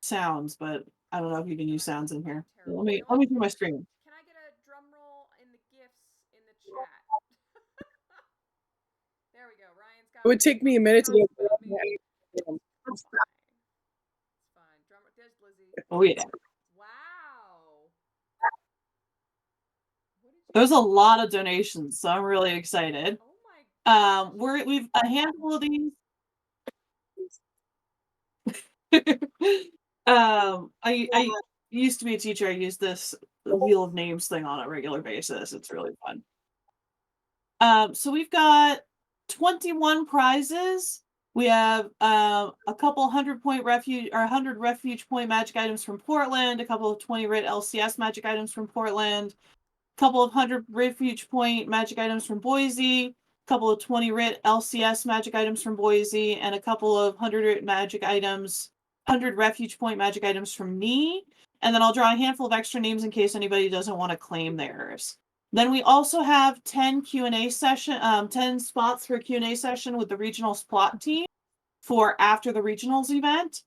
sounds, but I don't know if you can use sounds in here. Let me do my screen. Can I get a drum roll in the gifts in the chat? There we go. Ryan's got. It would take me a minute to get. It's fine. Drummer. There's Lizzie. Oh yeah. Wow. There's a lot of donations, so I'm really excited. Oh my. We've a handful of these. I used to be a teacher. I use this wheel of names thing on a regular basis. It's really fun. So we've got 21 prizes. We have a couple 100-point refuge or 100 refuge point magic items from Portland, a couple of 20 red LCS magic items from Portland, a couple of 100 refuge point magic items from Boise, a couple of 20 red LCS magic items from Boise, and a couple of 100 magic items, 100 refuge point magic items from me. And then I'll draw a handful of extra names in case anybody doesn't want to claim theirs. Then we also have 10 Q&A session, 10 spots for a Q&A session with the regional SPLOT team for after the regionals event.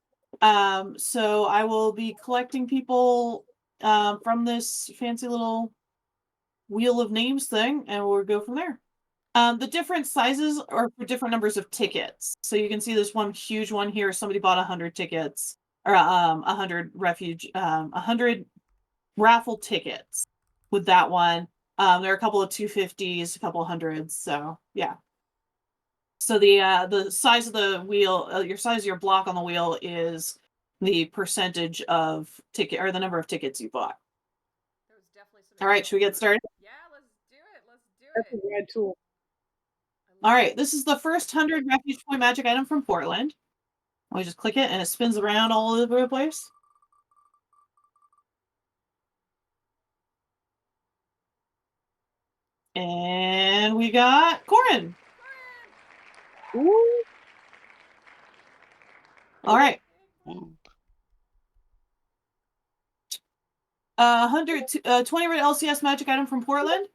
So I will be collecting people from this fancy little wheel of names thing, and we'll go from there. The different sizes are for different numbers of tickets. So you can see this one huge one here. Somebody bought 100 tickets, or 100 refuge, 100 raffle tickets with that one. There are a couple of 250s, a couple of hundreds. So yeah. So the size of the wheel, your size of your block on the wheel is the percentage of ticket or the number of tickets you bought. There was definitely some. All right, should we get started? Yeah, let's do it. Let's do That's it. a rad tool. All right, this is the first 100 refuge point magic item from Portland. We just click it and it spins around all over the place. And we got Corin. Ooh. All right. Ooh. 20 red LCS magic item from Portland.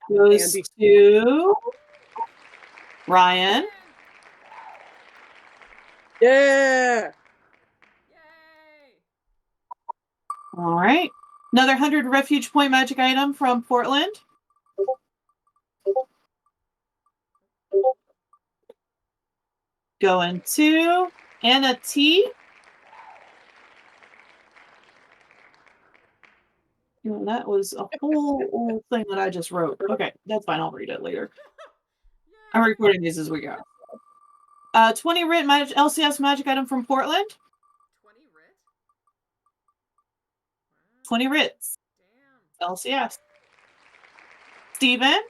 Goes Andy. to Ryan. Yeah. Yay! All right. Another 100 refuge point magic item from Portland. Going to Anna T. No, that was a whole thing that I just wrote. Okay, that's fine. I'll read it later. I'm recording these as we go. 20 writ LCS magic item from Portland. 20 writ? Wow. 20 writs. Damn. LCS. Steven. Nice.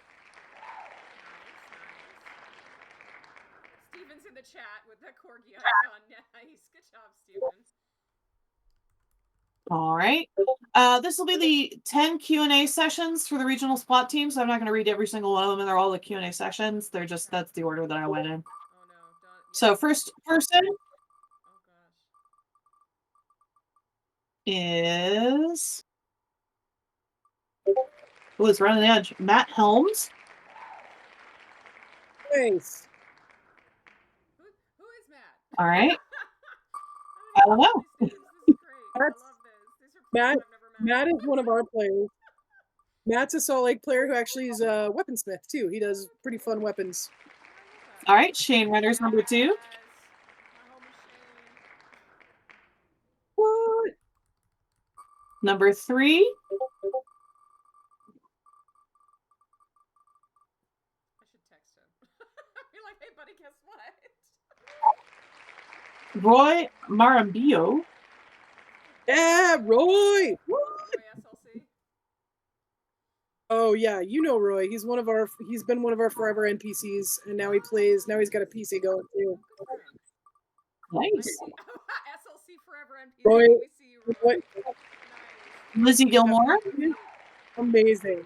Steven's in the chat with the corgi icon. Nice. Good job, Steven. All right. This will be the 10 Q&A sessions for the regional SPLOT team. So I'm not going to read every single one of them. And they're all the Q&A sessions. They're just, that's the order that I went in. Oh no. Don't. So first person Oh gosh. is, who is right on the edge? Matt Helms. Nice. Who is Matt? All right. I don't know. This is great. I love this. These are players Matt. I've never met. Matt is one of our players. Matt's a Salt Lake player who actually is a weaponsmith too. He does pretty fun weapons. All right. Shane Reynolds, number 2. Yes. My homie Shane. What? Number 3. I should text him. Be like, hey buddy, guess what? Roy Marambio. Yeah, Roy. Roy SLC. Oh yeah, you know Roy. He's been one of our forever NPCs, and now he plays. Now he's got a PC going too. Good for him. Nice. SLC forever NPC. Roy, We see you, Roy. Roy. Nice. Lizzie Gilmore. Amazing.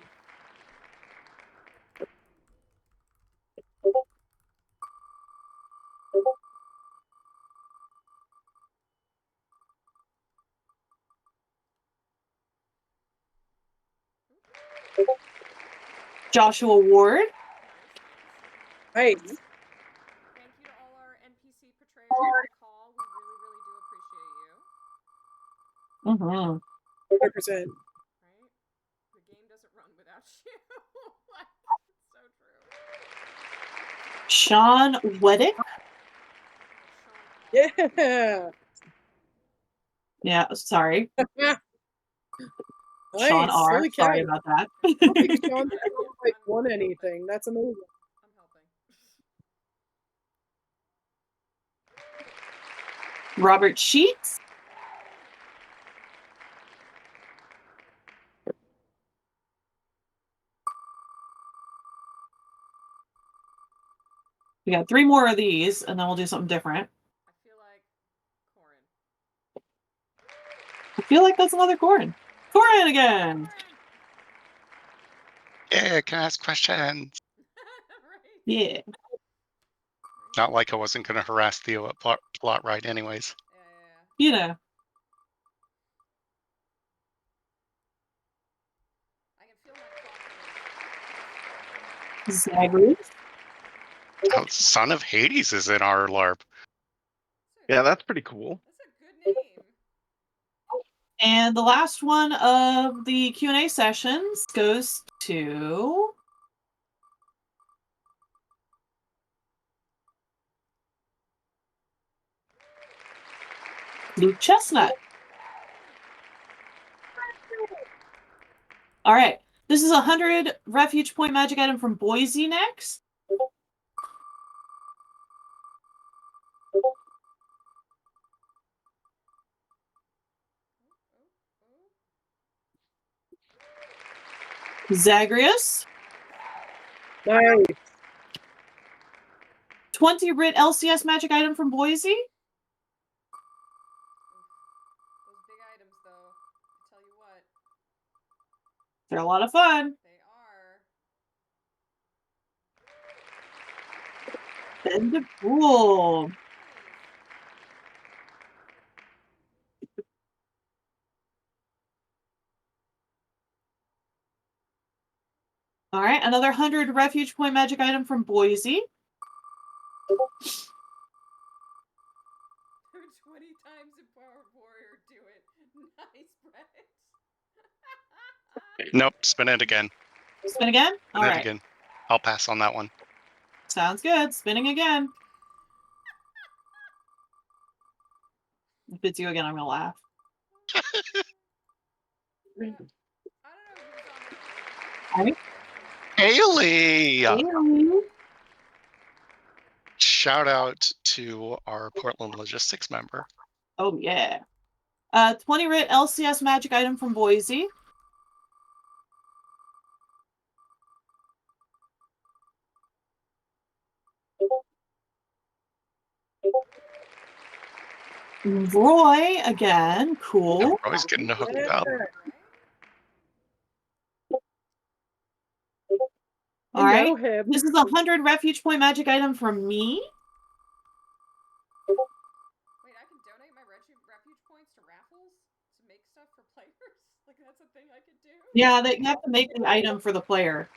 Joshua Ward. Nice. Thank you to all our NPC portrayers on the call. We really, really do appreciate you. 100%. Right? The game doesn't run without you. Like, it's so true. Sean Weddick. Yeah. Yeah, sorry. Nice. Sean R. Holy cow. Sorry about that. I don't think Sean's like won anything. That's amazing. I'm helping. Robert Sheets. We got 3 more of these, and then we'll do something different. I feel like Corin. I feel like that's another Corin. Corin again! Yeah, can I ask questions? Right? Yeah. Not like I wasn't going to harass Theo at plot right anyways. Yeah. You know. I can feel my Zagreus. Oh, Son of Hades is in our LARP. Yeah, that's pretty cool. That's a good name. And the last one of the Q&A sessions goes to Luke Chestnut. All right. This is 100 Refuge Point magic item from Boise next. Zagreus. Nice. 20 Writ LCS magic item from Boise. Those big items, though, I tell you what. They're a lot of fun. They are. Bend the Pool. All right, another 100 Refuge Point magic item from Boise. 20 times Empowered Warrior, do it. Nice, Brett. Nope, spin it again. Spin again? Spin it again. I'll pass on that one. Sounds good. Spinning again. If it's you again, I'm going to laugh. I don't know Haley! Haley! Shout out to our Portland Logistics member. Oh, yeah. 20 Writ LCS magic item from Boise. Roy again. Cool. Yeah, Roy's getting hooked up. All right. This is 100 Refuge Point magic item from me. Wait, I can donate my refuge points to raffles to make stuff for players? Like, that's a thing I could do? Yeah, you have to make an item for the player.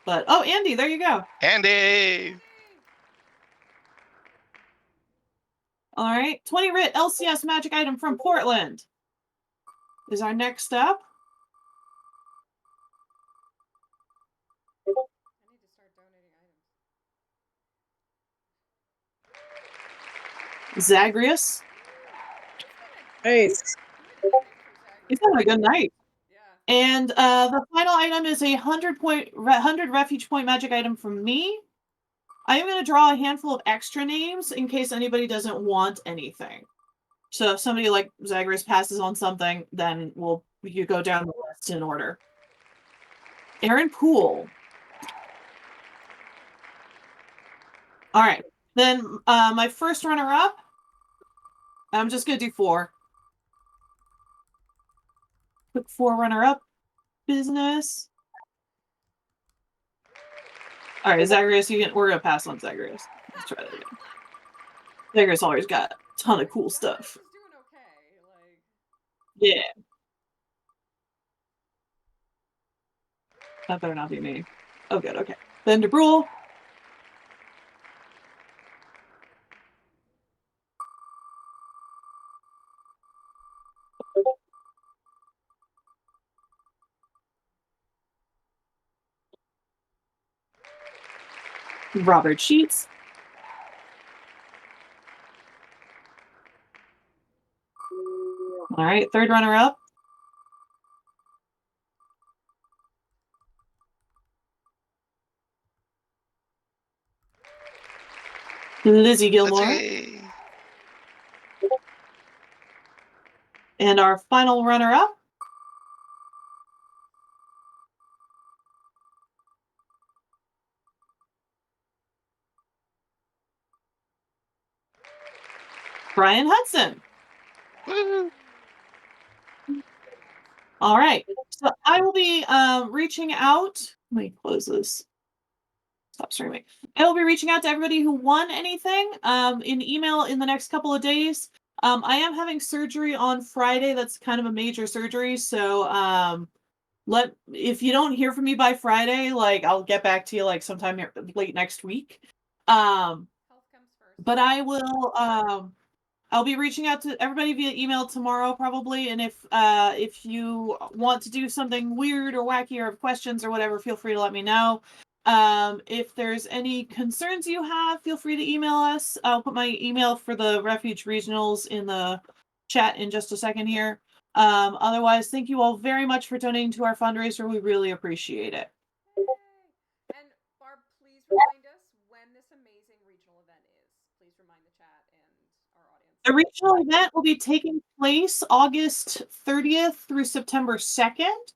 But, oh, Andy, there you go. Andy! All right. 20 Writ LCS magic item from Portland is our next step. I need to start donating items. Zagreus. Nice. He's having a good night. Yeah. And the final item is a 100 Refuge Point magic item from me. I am going to draw a handful of extra names in case anybody doesn't want anything. So if somebody like Zagreus passes on something, then you go down the list in order. Aaron Poole. All right. Then my first runner-up, I'm just going to do 4. Quick 4 runner-up business. All right, Zagreus, we're going to pass on Zagreus. Let's try that again. Zagreus always got a ton of cool stuff. Zagreus is doing okay. Like... Yeah. That better not be me. Oh, good. Okay. Then DeBrule. Robert Sheets. All right, third runner-up. Lizzie Gilmore. Lizzie. And our final runner-up. Brian Hudson. Woo. All right. So I will be reaching out. Let me close this. Stop streaming. I will be reaching out to everybody who won anything in email in the next couple of days. I am having surgery on Friday. That's kind of a major surgery. So if you don't hear from me by Friday, like I'll get back to you like sometime late next week. Health comes first. But I will I'll be reaching out to everybody via email tomorrow probably, and if you want to do something weird or wacky or have questions or whatever, feel free to let me know. If there's any concerns you have, feel free to email us. I'll put my email for the Refuge Regionals in the chat in just a second here. Otherwise, thank you all very much for donating to our fundraiser. We really appreciate it. Yay. And Barb, please remind us when this amazing regional event is. Please remind the chat and our audience. The regional event will be taking place August 30th through September 2nd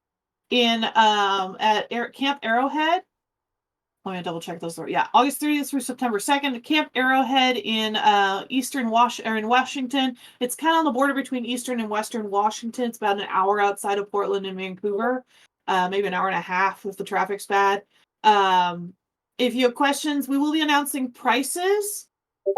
in at Camp Arrowhead. Let me double check those. Yeah, August 30th through September 2nd at Camp Arrowhead in in Washington. It's kind of on the border between Eastern and Western Washington. It's about an hour outside of Portland and Vancouver, maybe an hour and a half if the traffic's bad. If you have questions, we will be announcing prices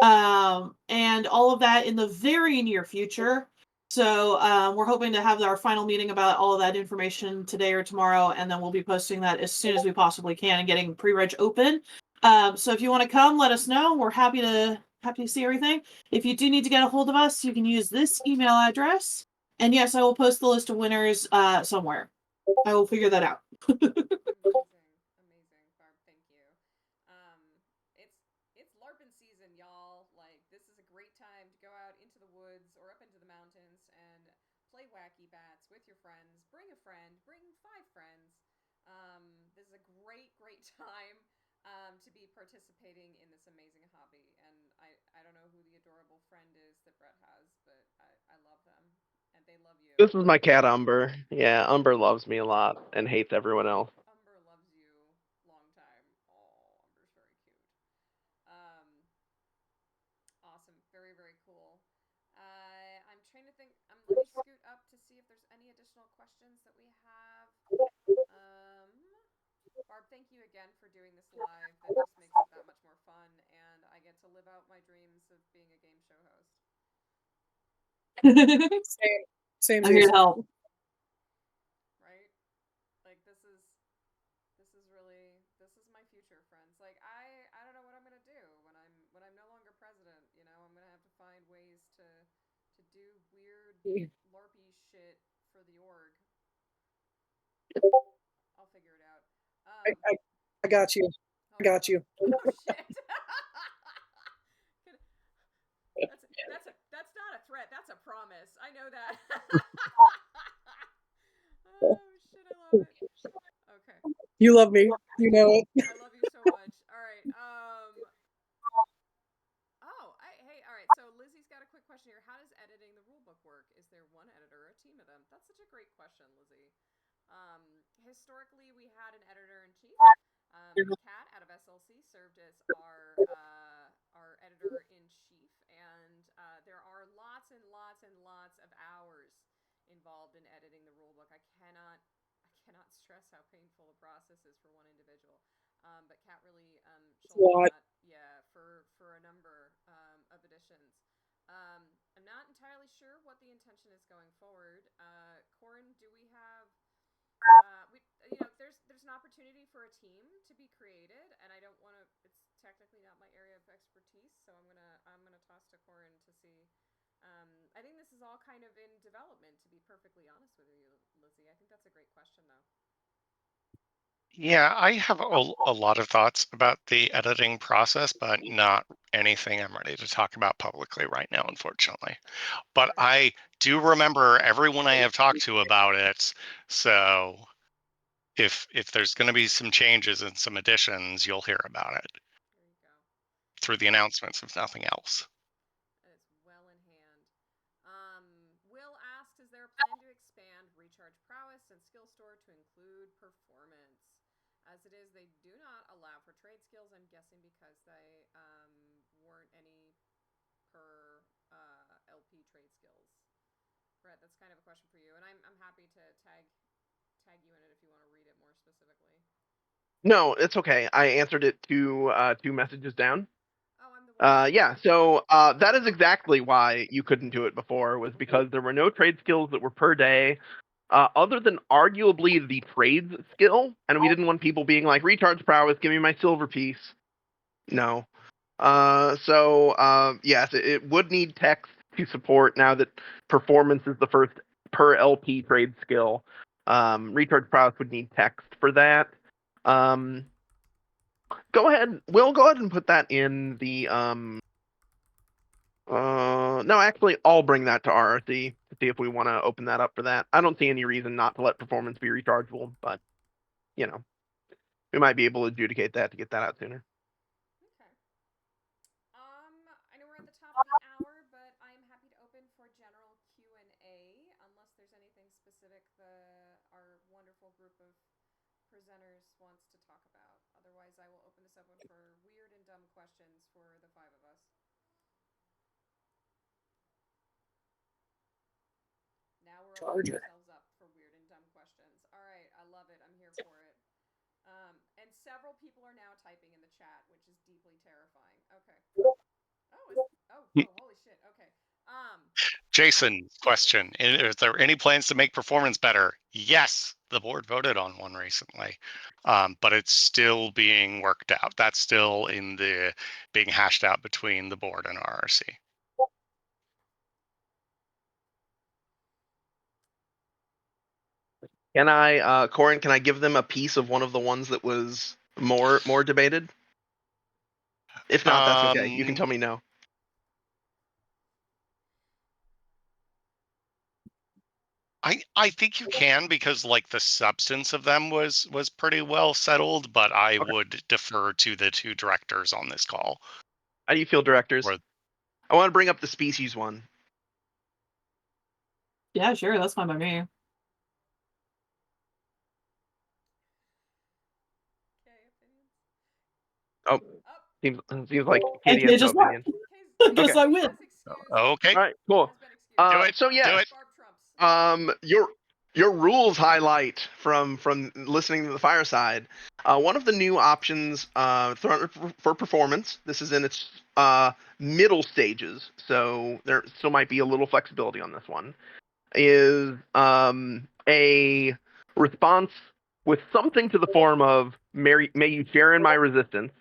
and all of that in the very near future. So we're hoping to have our final meeting about all of that information today or tomorrow, and then we'll be posting that as soon as we possibly can and getting pre-reg open. So if you want to come, let us know. We're happy to see everything. If you do need to get a hold of us, you can use this email address. And yes, I will post the list of winners somewhere. I will figure that out. Amazing, Barb. Thank you. It's LARPing season, y'all. Like, this is a great time to go out into the woods or up into the mountains and play wacky bats with your friends. Bring a friend. Bring 5 friends. This is a great time to be participating in this amazing hobby. And I don't know who the adorable friend is that Brett has, but I love them. And they love you. This is my cat, Umber. Yeah, Umber loves me a lot and hates everyone else. Umber loves you long time. Oh, Umber's very cute. Awesome. Very, very cool. I'm trying to think. Let me scoot up to see if there's any additional questions that we have. Barb, thank you again for doing this live. That just makes it that much more fun, and I get to live out my dreams of being a game show host. Same. I'm here to help. Right? Like, this is my future, friends. Like, I don't know what I'm gonna do when I'm no longer president. You know, I'm gonna have to find ways to do weird LARPy shit for the org. I'll figure it out. I got you. I got you. Oh shit! That's not a threat. That's a promise. I know that. Oh shit! I love it. Okay. You love me. You know it. I love you so much. All right. historically, we had an editor-in-chief. Kat out of SLC served as our editor-in-chief, and there are lots and lots and lots of hours involved in editing the rulebook. I cannot stress how painful the process is for one individual. But Kat really shouldered that, yeah, for a number of editions. I'm not entirely sure what the intention is going forward. Corin, do we have? There's an opportunity for a team to be created, and I don't want to. It's technically not my area of expertise, so I'm gonna toss to Corin to see. I think this is all kind of in development, to be perfectly honest with you, Lizzie. I think that's a great question, though. Yeah, I have a lot of thoughts about the editing process, but not anything I'm ready to talk about publicly right now, unfortunately. But I do remember everyone I have talked to about it, so if there's going to be some changes and some additions, you'll hear about it. There you go. Through the announcements, if nothing else. It's well in hand. Will asked, is there a plan to expand Recharge Prowess and Skill Store to include performance? As it is, they do not allow for trade skills, I'm guessing because they weren't any per LP trade skills. Brett, that's kind of a question for you, and I'm happy to tag you in it if you want to read it more specifically. No, it's okay. I answered it 2 messages down. Oh, I'm the one. Yeah, so that is exactly why you couldn't do it before, was because there were no trade skills that were per day, other than arguably the trades skill, and we didn't want people being like, recharge prowess, give me my silver piece. No. Yes, it would need text to support now that performance is the first per LP trade skill. Recharge prowess would need text for that. Go ahead. We'll go ahead and put that in the no, actually, I'll bring that to RRC to see if we want to open that up for that. I don't see any reason not to let performance be rechargeable, but we might be able to adjudicate that to get that out sooner. Okay. I know we're at the top of the hour, but I'm happy to open for general Q&A unless there's anything specific our wonderful group of presenters wants to talk about. Otherwise, I will open this up for weird and dumb questions for the 5 of us. Now we're opening ourselves up for weird and dumb questions. All right, I love it. I'm here for it. And several people are now typing in the chat, which is deeply terrifying. Okay. Holy shit. Okay. Jason, question: is there any plans to make performance better? Yes, the board voted on one recently, but it's still being worked out. That's still being hashed out between the board and RRC. Can I, Corin? Can I give them a piece of one of the ones that was more debated? If not, that's okay. You can tell me no. I think you can, because like the substance of them was pretty well settled, but I would defer to the 2 directors on this call. How do you feel, directors? I want to bring up the species one. Yeah, sure. That's fine by me. Oh, seems like Katie has no opinion. Guess I win. Okay. All right, cool. Do it. So yeah, Do it. Your rules highlight from listening to the Fireside. One of the new options for performance. This is in its middle stages, so there still might be a little flexibility on this one. Is a response with something to the form of may you share in my resistance,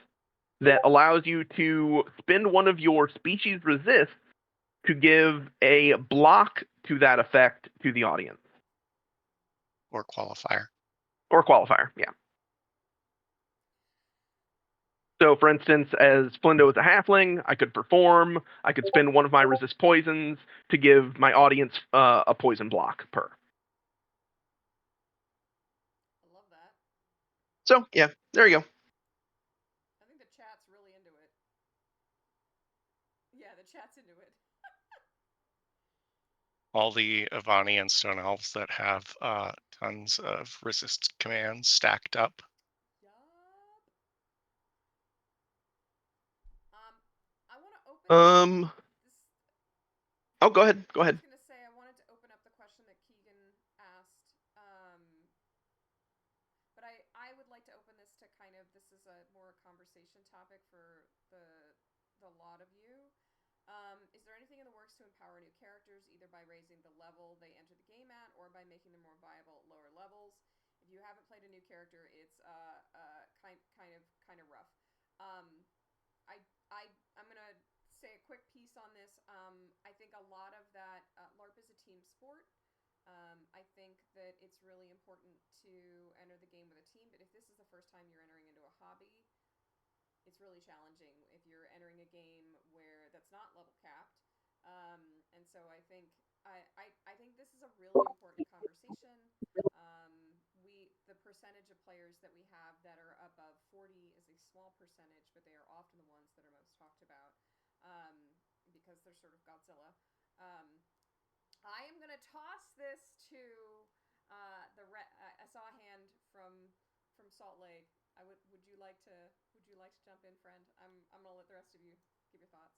that allows you to spend one of your species resists to give a block to that effect to the audience. Or qualifier. Or qualifier, yeah. So, for instance, as Splindo is a halfling, I could perform, I could spend one of my resist poisons to give my audience a poison block per. I love that. So, yeah, there you go. I think the chat's really into it. Yeah, the chat's into it. All the Avani and Stone Elves that have tons of resist commands stacked up. Yup. I want to open this. Oh, go ahead. Go I ahead. was going to say, I wanted to open up the question that Keegan asked. But I would like to open this to kind of, this is a more conversation topic for the lot of you. Is there anything in the works to empower new characters, either by raising the level they enter the game at, or by making them more viable at lower levels? If you haven't played a new character, it's kind of rough. I'm gonna say a quick piece on this. I think a lot of that LARP is a team sport. I think that it's really important to enter the game with a team, but if this is the first time you're entering into a hobby, it's really challenging if you're entering a game where that's not level capped. And so I think this is a really important conversation. The percentage of players that we have that are above 40 is a small percentage, but they are often the ones that are most talked about because they're sort of Godzilla. I am going to toss this to I saw a hand from Salt Lake. Would you like to jump in, friend? I'm going to let the rest of you give your thoughts.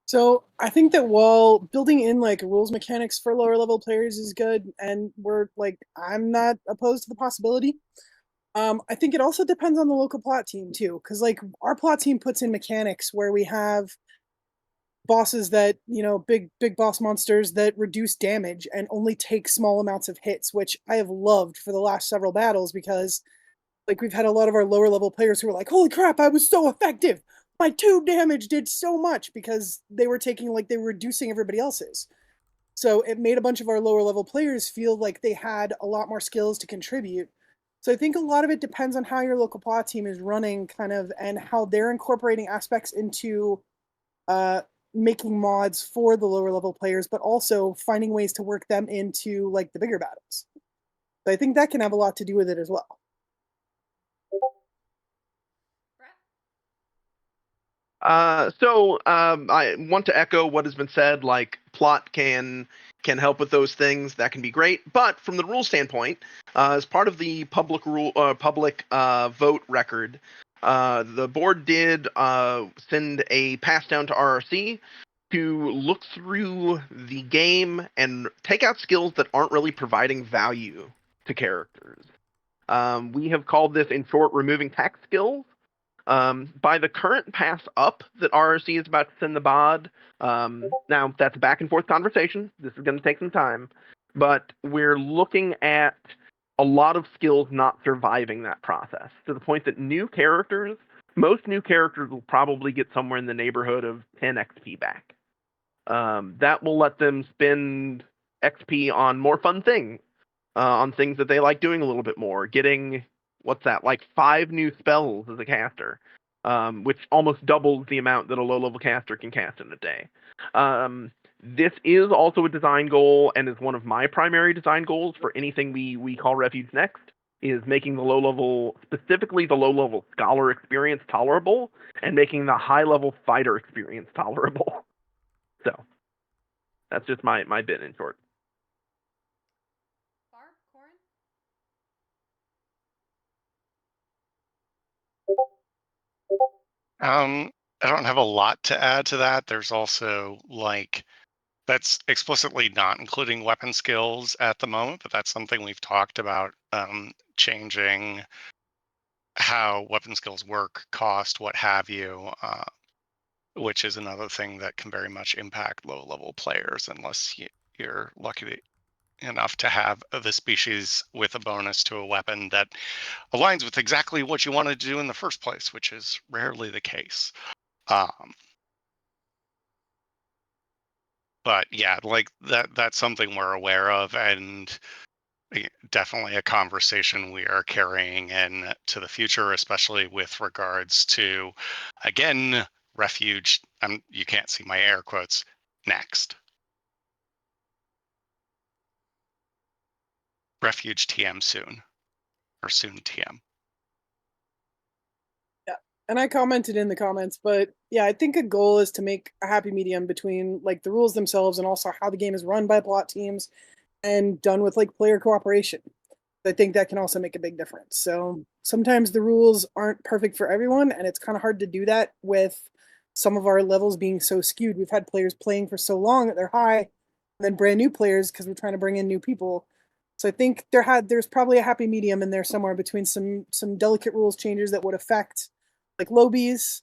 So I think that while building in like rules mechanics for lower level players is good, and I'm not opposed to the possibility. I think it also depends on the local plot team too, because like our plot team puts in mechanics where we have bosses that, big boss monsters that reduce damage and only take small amounts of hits, which I have loved for the last several battles, because like we've had a lot of our lower level players who were like, holy crap, I was so effective. My 2 damage did so much, because they were reducing everybody else's. So it made a bunch of our lower level players feel like they had a lot more skills to contribute. So I think a lot of it depends on how your local plot team is running kind of, and how they're incorporating aspects into making mods for the lower level players, but also finding ways to work them into like the bigger battles. So I think that can have a lot to do with it as well. I want to echo what has been said. Like, plot can help with those things. That can be great. But from the rule standpoint, as part of the public vote record, the board did send a pass down to RRC to look through the game and take out skills that aren't really providing value to characters. We have called this, in short, removing tax skills. By the current pass up that RRC is about to send the BOD, now that's a back and forth conversation. This is going to take some time, but we're looking at a lot of skills not surviving that process, to the point that most new characters will probably get somewhere in the neighborhood of 10 XP back. That will let them spend XP on more fun things, on things that they like doing a little bit more, getting, what's that, like 5 new spells as a caster, which almost doubles the amount that a low-level caster can cast in a day. This is also a design goal, and is one of my primary design goals for anything we call Refuge Next, is making the low-level, specifically the low-level scholar experience tolerable, and making the high-level fighter experience tolerable. So, that's just my bit in short. I don't have a lot to add to that. There's also that's explicitly not including weapon skills at the moment, but that's something we've talked about, changing how weapon skills work, cost, what have you, which is another thing that can very much impact low-level players unless you're lucky enough to have the species with a bonus to a weapon that aligns with exactly what you wanted to do in the first place, which is rarely the case. But yeah, like that's something we're aware of, and definitely a conversation we are carrying in to the future, especially with regards to, again, Refuge. You can't see my air quotes. Next. Refuge TM soon, or soon TM. Yeah, and I commented in the comments, but yeah, I think a goal is to make a happy medium between like the rules themselves and also how the game is run by plot teams, and done with like player cooperation. I think that can also make a big difference. So sometimes the rules aren't perfect for everyone, and it's kind of hard to do that with some of our levels being so skewed. We've had players playing for so long that they're high, and then brand new players because we're trying to bring in new people. So I think there's probably a happy medium in there somewhere between some delicate rules changes that would affect like lobies,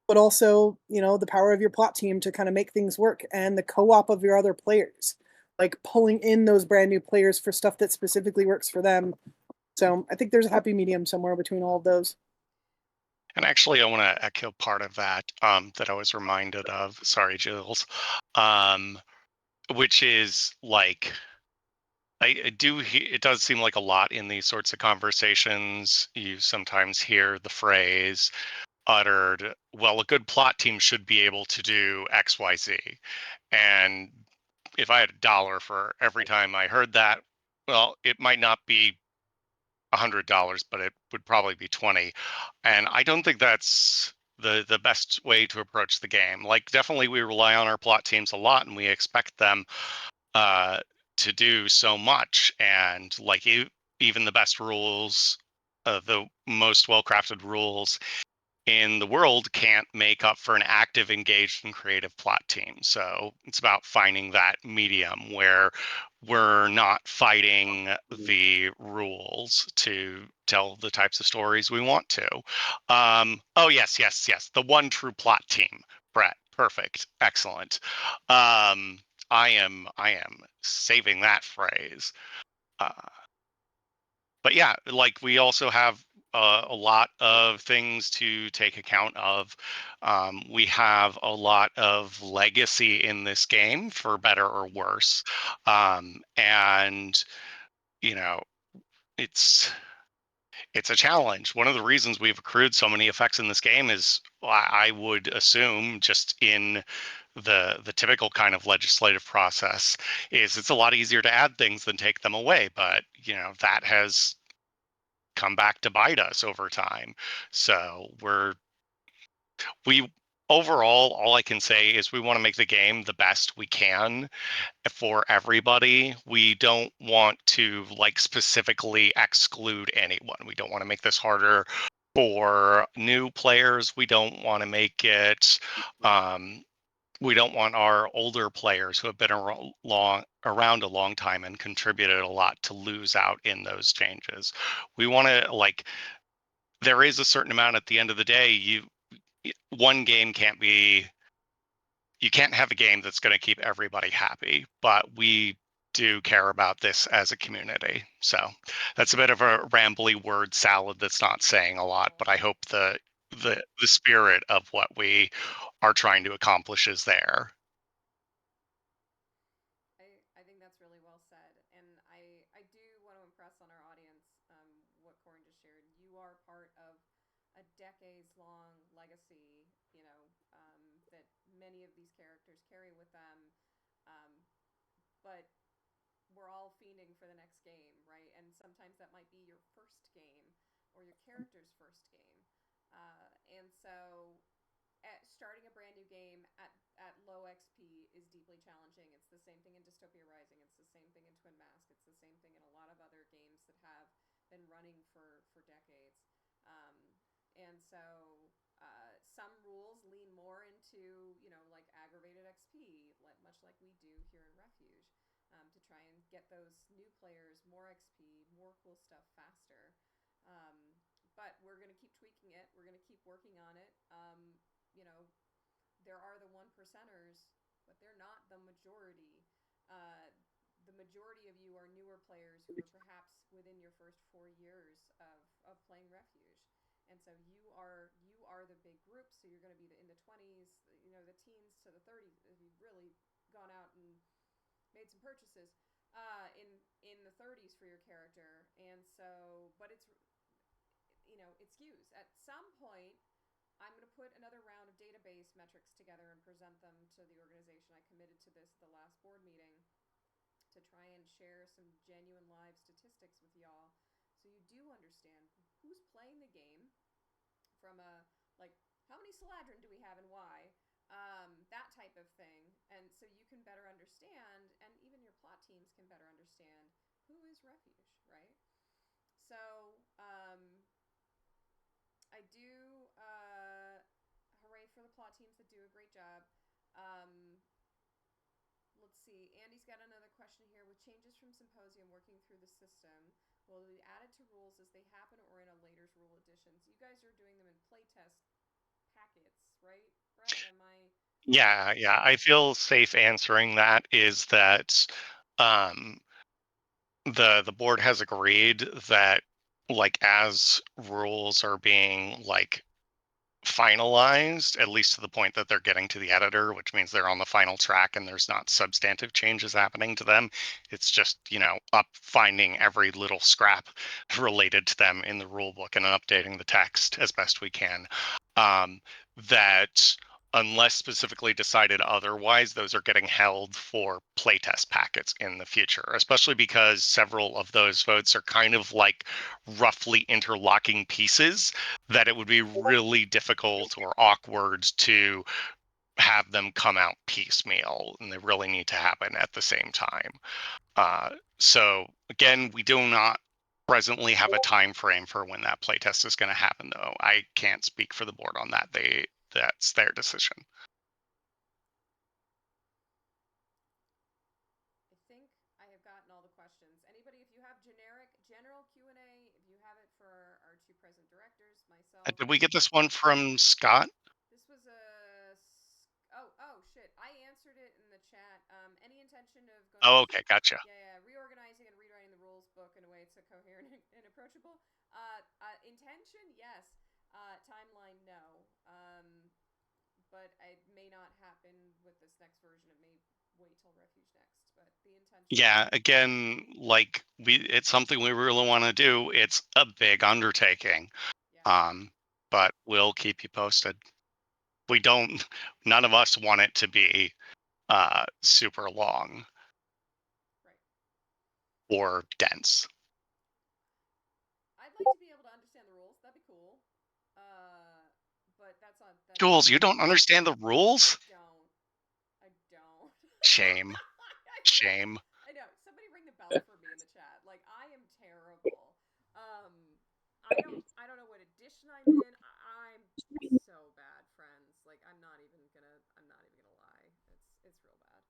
but also, the power of your plot team to kind of make things work and the co-op of your other players, like pulling in those brand new players for stuff that specifically works for them. So I think there's a happy medium somewhere between all of those. And actually, I want to echo part of that that I was reminded of. Sorry, Jules. Which is like, I do. It does seem like a lot in these sorts of conversations. You sometimes hear the phrase uttered, "Well, a good plot team should be able to do X, Y, Z." And if I had $1 for every time I heard that, well, it might not be $100, but it would probably be 20. And I don't think that's the best way to approach the game. Like, definitely we rely on our plot teams a lot, and we expect them uh, to do so much. And like, even the best rules, the most well-crafted rules in the world can't make up for an active, engaged, and creative plot team. So it's about finding that medium where we're not fighting the rules to tell the types of stories we want to. Oh, yes, yes, yes. The one true plot team, Brett. Perfect. Excellent. I am saving that phrase. Uh, but yeah, like, we also have a lot of things to take account of. We have a lot of legacy in this game, for better or worse. And you know, it's it's a challenge. One of the reasons we've accrued so many effects in this game is, I would assume, just in the typical kind of legislative process, is it's a lot easier to add things than take them away. But that has come back to bite us over time. So we overall, all I can say is we want to make the game the best we can for everybody. We don't want to like specifically exclude anyone. We don't want to make this harder for new players. We don't want to make it we don't want our older players who have been around a long time and contributed a lot to lose out in those changes. We want to, like, there is a certain amount at the end of the day. One game can't be, you can't have a game that's going to keep everybody happy, but we do care about this as a community. So that's a bit of a rambly word salad that's not saying a lot, but I hope the spirit of what we are trying to accomplish is there. I think that's really well said, and I do want to impress on our audience what Corin just shared. You are part of a decades-long legacy, that many of these characters carry with them. Um, but we're all fiending for the next game, right? And sometimes that might be your first game or your character's first game. And so starting a brand new game at low XP is deeply challenging. It's the same thing in Dystopia Rising. It's the same thing in Twin Mask. It's the same thing in a lot of other games that have been running for decades. Um, and so some rules lean more into, like aggravated XP, much like we do here in Refuge, to try and get those new players more XP, more cool stuff faster. But we're going to keep tweaking it. We're going to keep working on it. You know, there are the one percenters, but they're not the majority. The majority of you are newer players who are perhaps within your first 4 years of playing Refuge. And so you are the big group, so you're going to be in the 20s, the teens to the 30s, if you've really gone out and made some purchases in the 30s for your character. And so, but it skews. At some point, I'm going to put another round of database metrics together and present them to the organization. I committed to this at the last board meeting to try and share some genuine live statistics with y'all, so you do understand who's playing the game from a, like, how many Saladrin do we have and why, that type of thing. And so you can better understand, and even your plot teams can better understand who is Refuge, right? So, I do hooray for the plot teams that do a great job. Let's see. Andy's got another question here. With changes from Symposium working through the system, will they be added to rules as they happen or in a later's rule additions? You guys are doing them in playtest packets, right? Brett, am I? Yeah. I feel safe answering that is that the board has agreed that like as rules are being like finalized, at least to the point that they're getting to the editor, which means they're on the final track and there's not substantive changes happening to them. It's just, up finding every little scrap related to them in the rule book and updating the text as best we can. That unless specifically decided otherwise, those are getting held for playtest packets in the future, especially because several of those votes are kind of like roughly interlocking pieces that it would be really difficult or awkward to have them come out piecemeal, and they really need to happen at the same time. So again, we do not presently have a time frame for when that playtest is going to happen, though. I can't speak for the board on that. That's their decision. I think I have gotten all the questions. Anybody, if you have general Q&A, if you have it for our two present directors, myself. Did we get this one from Scott? This was oh shit! I answered it in the chat. Any intention of going? Oh, okay, gotcha. Yeah, reorganizing and rewriting the rules book in a way it's coherent and approachable. Intention, yes. Timeline, no. But it may not happen with this next version. It may wait till Refuge next. But the intention. Yeah, again, like it's something we really want to do. It's a big undertaking. Yeah. But we'll keep you posted. None of us want it to be super long. Right. Or dense. I'd like to be able to understand the rules. That'd be cool. But that's on. Jules, you don't understand the rules? I don't. Shame. Shame. I know. Somebody ring the bell for me in the chat. Like, I am terrible. I don't know what edition I'm in. I'm so bad, friends. Like, I'm not even gonna lie. It's real bad.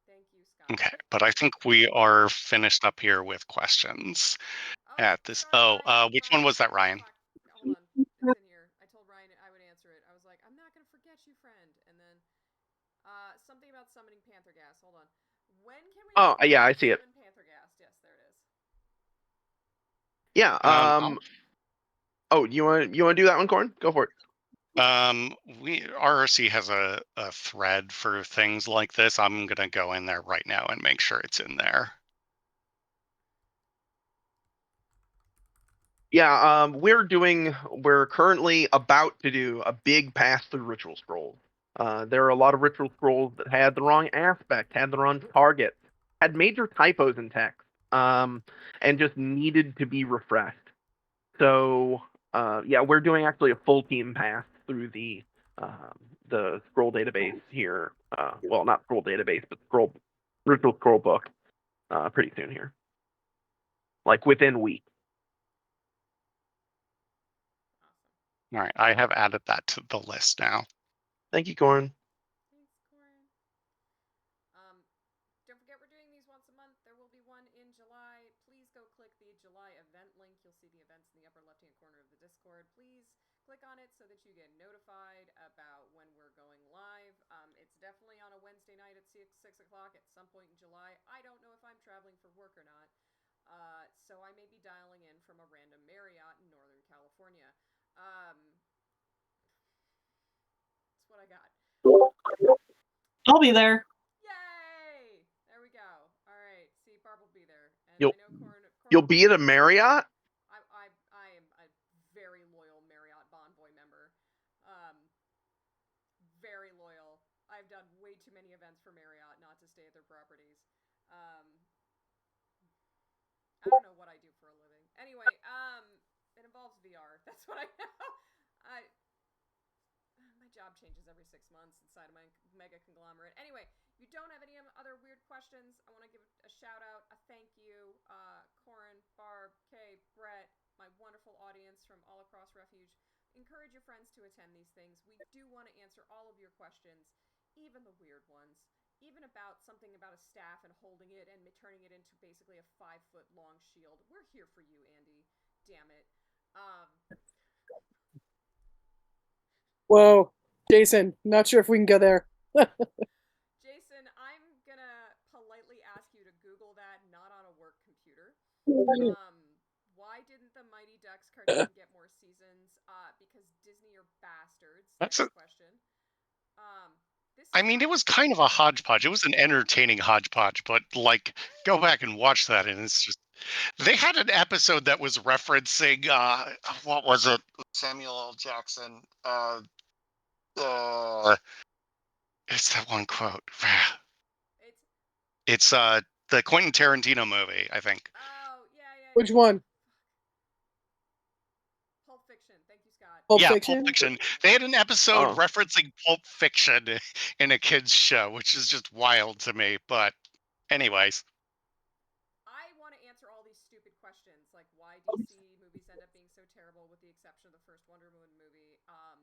Thank you, Scott. Okay, but I think we are finished up here with questions at this. Sorry, which one was that, Ryan? Hold on. It's in here. I told Ryan I would answer it. I was like, I'm not gonna forget you, friend. And then something about summoning panther gas. Hold on. When can we? Oh, yeah, I see it. Summon panther gas. Yes, there it is. Yeah. Oh, you want to do that one, Corn? Go for it. RRC has a thread for things like this. I'm gonna go in there right now and make sure it's in there. Yeah, we're currently about to do a big pass-through ritual scroll. There are a lot of ritual scrolls that had the wrong aspect, had the wrong target, had major typos in text, and just needed to be refreshed. So, yeah, we're doing actually a full team pass through the scroll database here. Well, not scroll database, but ritual scroll book pretty soon here. Like within weeks. All right, I have added that to the list now. Thank you, Corn. Thanks, Corn. Don't forget we're doing these once a month. There will be one in July. Please go click the July event link. You'll see the events in the upper left-hand corner of the Discord. Please click on it so that you get notified about when we're going live. It's definitely on a Wednesday night at 6 o'clock at some point in July. I don't know if I'm traveling for work or not. So I may be dialing in from a random Marriott in Northern California. That's what I got. I'll be there. Yay! There we go. All right. See, Barb will be there. And You'll, I know Corn you'll be at a Marriott? I am a very loyal Marriott Bonvoy member. Very loyal. I've done way too many events for Marriott not to stay at their properties. I don't know what I do for a living. Anyway, it involves VR. That's what I know. My job changes every 6 months inside of my mega conglomerate. Anyway, If you don't have any other weird questions, I want to give a shout out, a thank you, Corin, Barb, Kay, Brett, my wonderful audience from all across Refuge. Encourage your friends to attend these things. We do want to answer all of your questions, even the weird ones, even about something about a staff and holding it and turning it into basically a 5-foot long shield. We're here for you, Andy. Damn it. Whoa, Jason, not sure if we can go there. Jason, I'm gonna politely ask you to Google that, not on a work computer. Why didn't the Mighty Ducks cartoon get more seasons? Because Disney are bastards. That's Next a. question. I mean, it was kind of a hodgepodge. It was an entertaining hodgepodge, but like, go back and watch that, and it's just. They had an episode that was referencing what was it? Samuel L. Jackson. It's that one quote. It's the Quentin Tarantino movie, I think. Oh, yeah. Which one? Pulp Fiction. Thank you, Scott. Pulp Yeah, Fiction? Pulp Fiction. They had an episode referencing Pulp Fiction in a kid's show, which is just wild to me. But anyways. I want to answer all these stupid questions, like why DC movies end up being so terrible, with the exception of the first Wonder Woman movie. I'm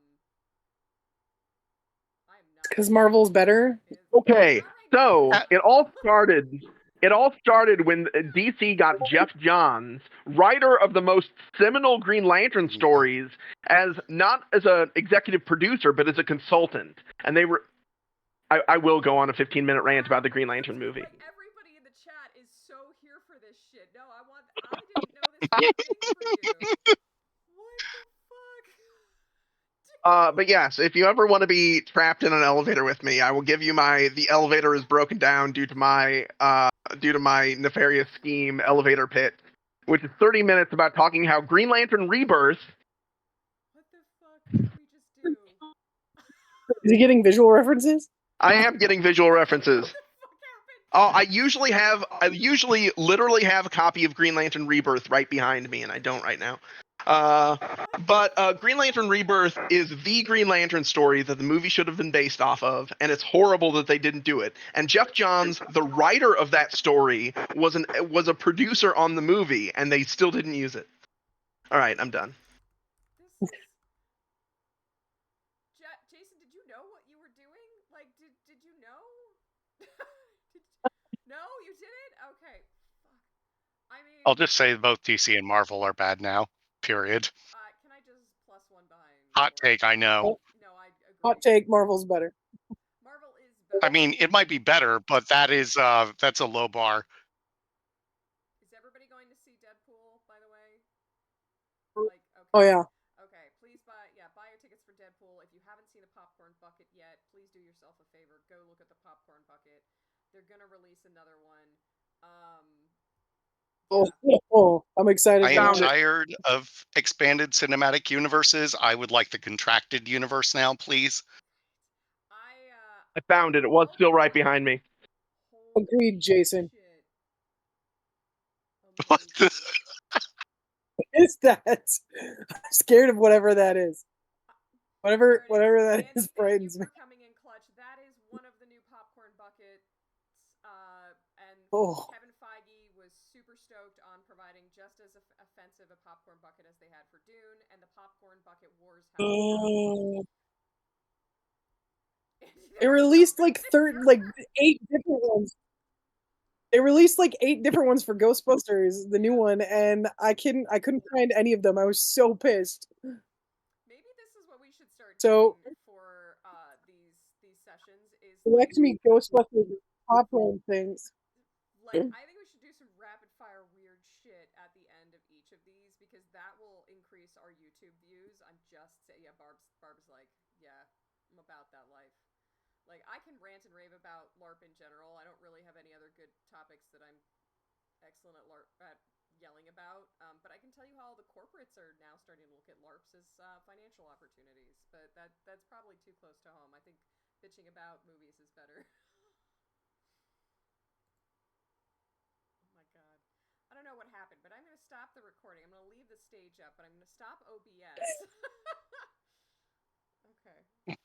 not. Because Marvel's better. Okay, so it all started. It all started when DC got Jeff Johns, writer of the most seminal Green Lantern stories, as not as an executive producer, but as a consultant. And they were. I will go on a 15-minute rant about the Green Lantern movie. Like, everybody in the chat is so here for this shit. No, I didn't know this was a thing for you. What the fuck? But yes, if you ever want to be trapped in an elevator with me, I will give you the elevator is broken down due to my nefarious scheme elevator pit, which is 30 minutes about talking how Green Lantern Rebirth. What the fuck did we just do? Is he getting visual references? I am getting visual references. What the fuck happened? I usually literally have a copy of Green Lantern Rebirth right behind me, and I don't right now. But Green Lantern Rebirth is the Green Lantern story that the movie should have been based off of, and it's horrible that they didn't do it. And Jeff Johns, the writer of that story, was a producer on the movie, and they still didn't use it. All right, I'm done. This is... Jason, did you know what you were doing? Like, did you know? No, you didn't? Okay. Fuck. I mean... I'll just say both DC and Marvel are bad now. Period. Can I just plus one behind? Hot take, I know. No, I agree. Hot take, Marvel's better. Marvel is better. I mean, it might be better, but that's a low bar. Is everybody going to see Deadpool, by the way? Like, okay. Oh yeah. Okay, please buy your tickets for Deadpool. If you haven't seen the Popcorn Bucket yet, please do yourself a favor. Go look at the Popcorn Bucket. They're gonna release another one. Oh, I'm excited. I am tired of expanded cinematic universes. I would like the contracted universe now, please. I found it. It was still right behind me. Agreed, Jason. What the? What is that? I'm scared of whatever that is. Whatever that is frightens me. Coming in clutch. That is one of the new Popcorn Buckets. And Kevin Feige was super stoked on providing just as offensive a Popcorn Bucket as they had for Dune, and the Popcorn Bucket Wars have They released like 8 different ones. They released like 8 different ones for Ghostbusters, the new one, and I couldn't find any of them. I was so pissed. Maybe this is what we should start doing for these sessions. Is select me Ghostbusters popcorn things. Like, I think we should do some rapid fire weird shit at the end of each of these, because that will increase our YouTube views. I'm just saying, yeah, Barb's like, yeah, I'm about that life. Like, I can rant and rave about LARP in general. I don't really have any other good topics that I'm excellent at yelling about. But I can tell you how all the corporates are now starting to look at LARPs as financial opportunities. But that's probably too close to home. I think bitching about movies is better. I don't know what happened, but I'm going to stop the recording. I'm going to leave the stage up, but I'm going to stop OBS.